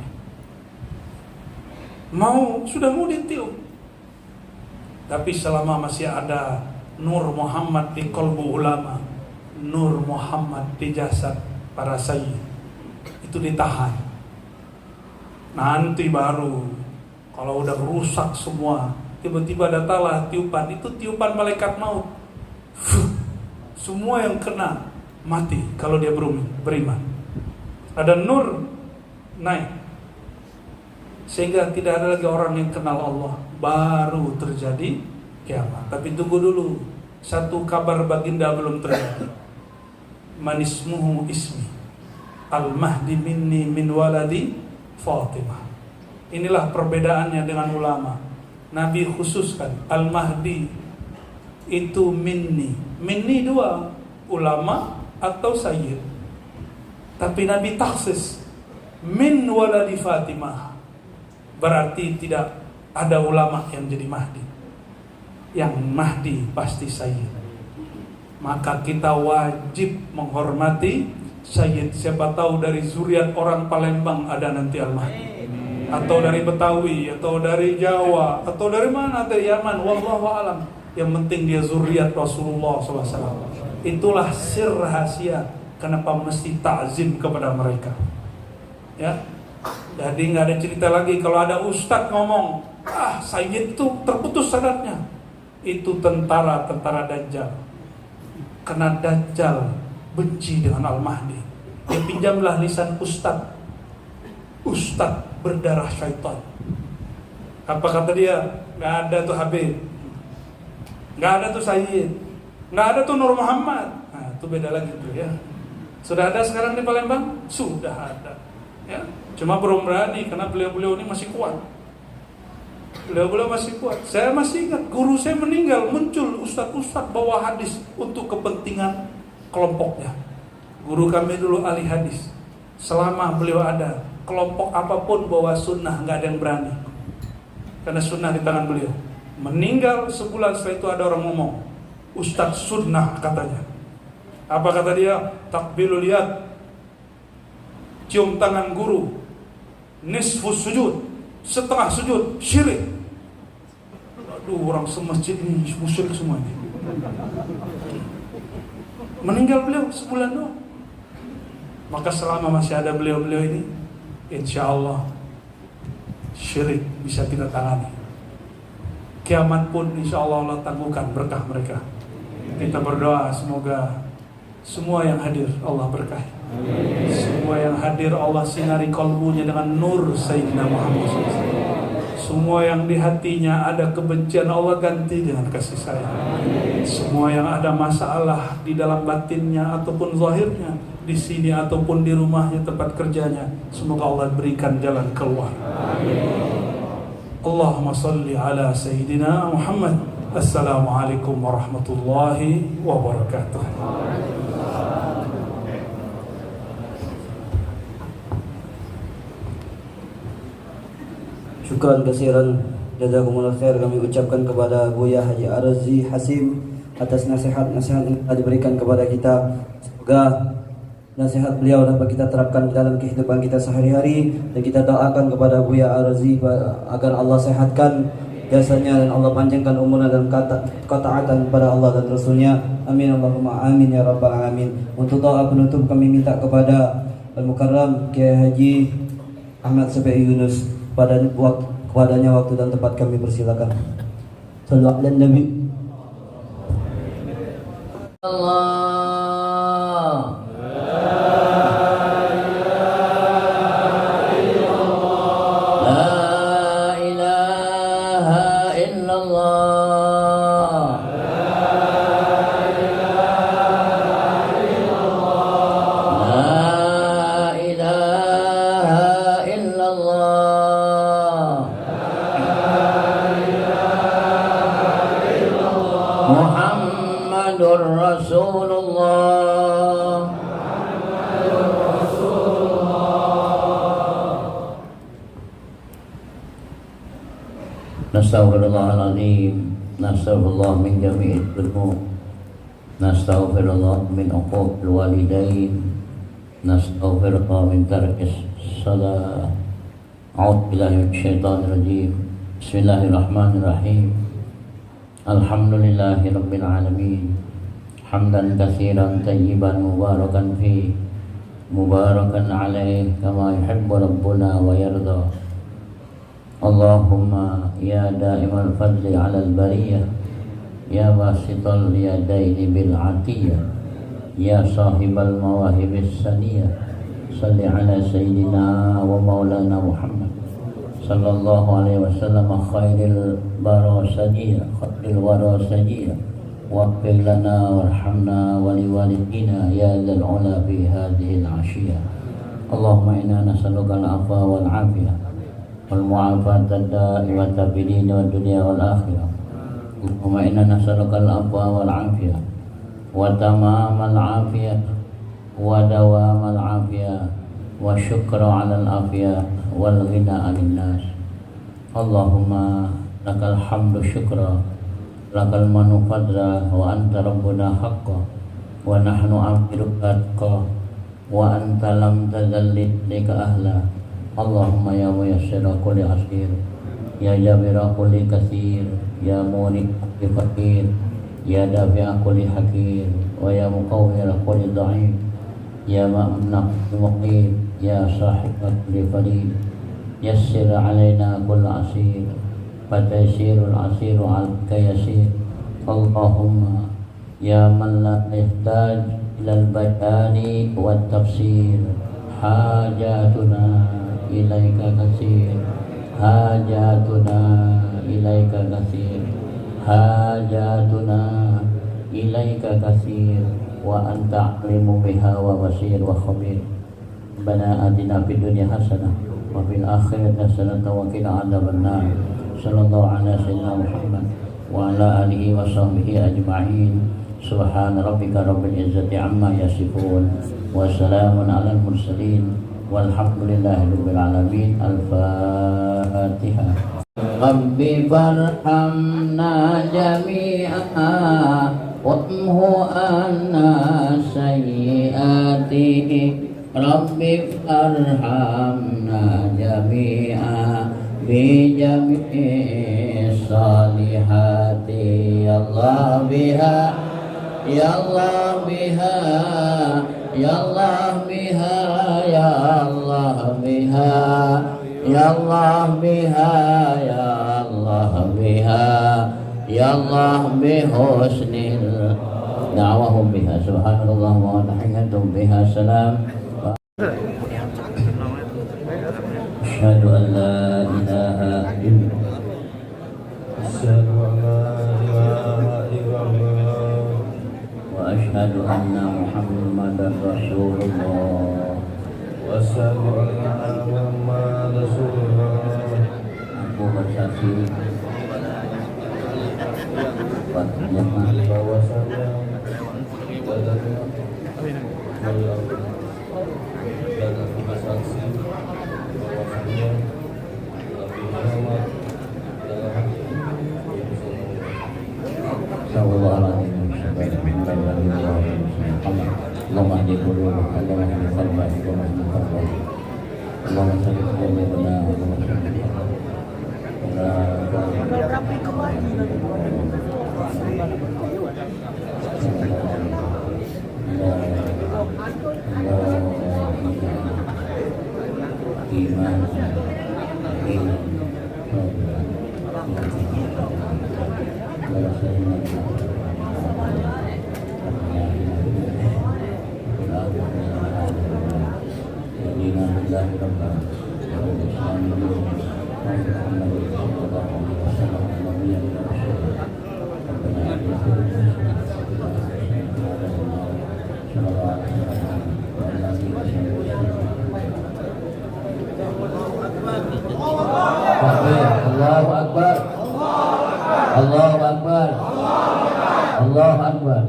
Sudah mau ditiup. Tapi selama masih ada nur Muhammad di qalbu ulama, nur Muhammad di jasad para sayyid, itu ditahan. Nanti baru kalau udah rusak semua, tiba-tiba datanglah tiupan. Itu tiupan malaikat maut. Semua yang kena mati kalau dia beriman. Ada nur naik, sehingga tidak ada lagi orang yang kenal Allah. Baru terjadi kiamat. Tapi tunggu dulu, satu kabar baginda belum terjadi. Manismuhu ismi al-mahdi minni min waladi Fatimah. Inilah perbedaannya dengan ulama. Nabi khususkan al-mahdi itu minni. Minni dua, ulama atau sayyid. Tapi Nabi taksis min waladi Fatimah. Berarti tidak ada ulama yang jadi mahdi. Yang mahdi pasti sayyid. Maka kita wajib menghormati sayyid. Siapa tahu dari zuriat orang Palembang ada nanti al-mahdi, atau dari Betawi, atau dari Jawa, atau dari mana, dari Yaman, wallahu alam. Yang penting dia zuriat Rasulullah SAW. Itulah sir rahasia kenapa mesti ta'zim kepada mereka. Ya, jadi nggak ada cerita lagi kalau ada ustadz ngomong, sayyid itu terputus sanadnya. Itu tentara Dajjal. Karena Dajjal benci dengan Al-Mahdi. Dia pinjamlah lisan ustadz. Ustadz berdarah syaitan. Apa kata dia? Nggak ada tuh Habib, nggak ada tuh Sayyid, nggak ada tuh Nur Muhammad. Nah, itu beda lagi tuh ya. Sudah ada sekarang di Palembang? Sudah ada. Ya, cuma belum berani karena beliau-beliau ini masih kuat. Beliau-beliau masih kuat. Saya masih ingat guru saya meninggal, muncul ustadz-ustadz bawa hadis untuk kepentingan kelompoknya. Guru kami dulu ahli hadis. Selama beliau ada, kelompok apapun bawa sunnah nggak ada yang berani. Karena sunnah di tangan beliau. Meninggal sebulan setelah itu ada orang ngomong, ustadz sunnah katanya. Apa kata dia? Takbilul yad, cium tangan guru, nisfus sujud, setengah sujud, syirik. Aduh, orang semasjid ini musyrik semua ini. Meninggal beliau sebulan doang. Maka selama masih ada beliau-beliau ini, insya Allah syirik bisa kita tangani. Kiamat pun insya Allah Allah tangguhkan berkah mereka. Kita berdoa semoga semua yang hadir Allah berkahi. Semua yang hadir Allah sinari kalbunya dengan nur Sayyidina Muhammad SAW. Semua yang di hatinya ada kebencian Allah ganti dengan kasih sayang. Semua yang ada masalah di dalam batinnya ataupun zahirnya, di sini ataupun di rumahnya, tempat kerjanya, semoga Allah berikan jalan keluar. Allahumma salli ala Sayyidina Muhammad. Assalamualaikum warahmatullahi wabarakatuh. Syukran kasiran, jazakumullah khair kami ucapkan kepada Buya Haji Arzi Hasim atas nasihat-nasihat yang telah diberikan kepada kita. Semoga nasihat beliau dapat kita terapkan dalam kehidupan kita sehari-hari, dan kita doakan kepada Buya Arzi agar Allah sehatkan jasanya dan Allah panjangkan umurnya dalam ketaatan kepada Allah dan Rasulnya. Amin Allahumma amin ya rabbal alamin. Untuk doa penutup kami minta kepada Al-Mukarram Kiai Haji Ahmad Safi'i Yunus. Kepadanya waktu dan tempat kami persilakan. Sallallahu alaihi Nabi. Allah. La ilaha illallah. Muhammadur Rasulullah. Nastaghfirullahaladzim. Nastaghfirullah min jami'id dzunub. Nastaghfirullah min uquqil walidain. Nastaghfirullah min tarkis salah. A'udzu billahi minasyaitonir rajim. Bismillahirrahmanirrahim. Alhamdulillahi rabbil alamin. Hamdan katsiran tayyiban mubarakan fi, mubarakan alaih kama yuhibbu rabbuna wa yarda. Allahumma ya da'imal fadli 'alal bariyah, ya basital yadaini bil 'atiyah, ya sahibal mawahibis saniyah, salli ala sayyidina wa maulana Muhammad sallallahu alaihi wasallam khairil barasajiyah, khairil warasajiyah, waghfir lana warhamna wa liwalidina ya dzal ula fi hadhihi al-'ashiyah. Allahumma inna nas'aluka al-'afwa wal 'afiyah wal mu'afata ad-da'imata fid din wad dunya wal akhirah. Allahumma inna nas'aluka al-'afwa wal 'afiyah wa tamamal 'afiyah wa dawamal 'afiyah wa syukra 'alal 'afiyah wal ghina 'anil nas. Allahumma lakal hamdu syukra, lakal manu fadla, wa anta rabbuna haqqa wa nahnu 'abduka atqa wa anta lam tazallid lika ahla. Allahumma ya muyassira kulli asir, ya jabira kulli kathir, ya munik kulli fakir, ya dafi'a kulli hakir, wa ya muqawwira kulli dha'if, ya ma'amna kulli muqim, ya sahibah kulli farid, yassir alaina kulli asir, fatayasirul asiru alka yasir. Allahumma ya man la yahtaj ilal bayani wa tafsir, hajatuna ilaika kasir, hajatuna ilaika kasir, hajatuna ilaika kasir, wa anta alimu biha wa basir wa khabir. Rabbana atina fid dunya hasanah wa fil akhirati hasanah wa qina adzabannar. Sallallahu ala sayyidina Muhammad wa ala alihi wa sahbihi ajma'in. Subhana rabbika rabbil izzati amma yasifun wa salamun alal mursalin walhamdulillahi rabbil alamin. Al-Fatihah. Rabbi farhamna jami'a wamhu anna sayyi'atihi Rabbi arhamna jami'a bi jami'i salihati ya Allah biha ya Allah biha ya Allah biha ya Allah biha ya Allah biha ya Allah biha ya Allah bihusnil da'wahum biha subhanallah wa tahiyyatuhum biha salam. Asyhadu an la ilaha illallah wa asyhadu anna Muhammadan Rasulullah wa asyhadu anna Muhammadan Rasulullah. Aku bersaksi bahwasanya dan aku bersaksi bahwasanya Nabi Muhammad adalah sallallahu alaihi wasallam. Allahumma hdi qulubana Allahumma hdi qalbana Allahumma salli ala Allahu Akbar. Allahu Akbar. Allahu Akbar.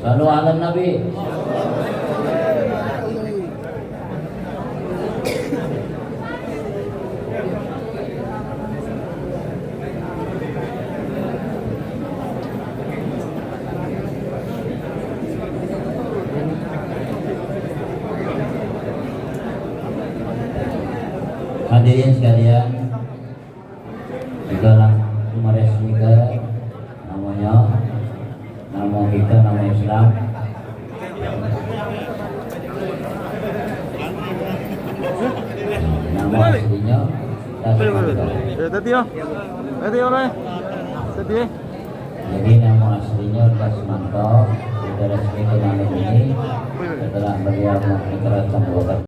Sallu ala Nabi. Hadirin sekalian, kita langsung meresmikan nama kita, nama Islam. Nama aslinya jadi nama aslinya Tasmanto. Kita resmikan hari ini setelah beliau mengikrarkan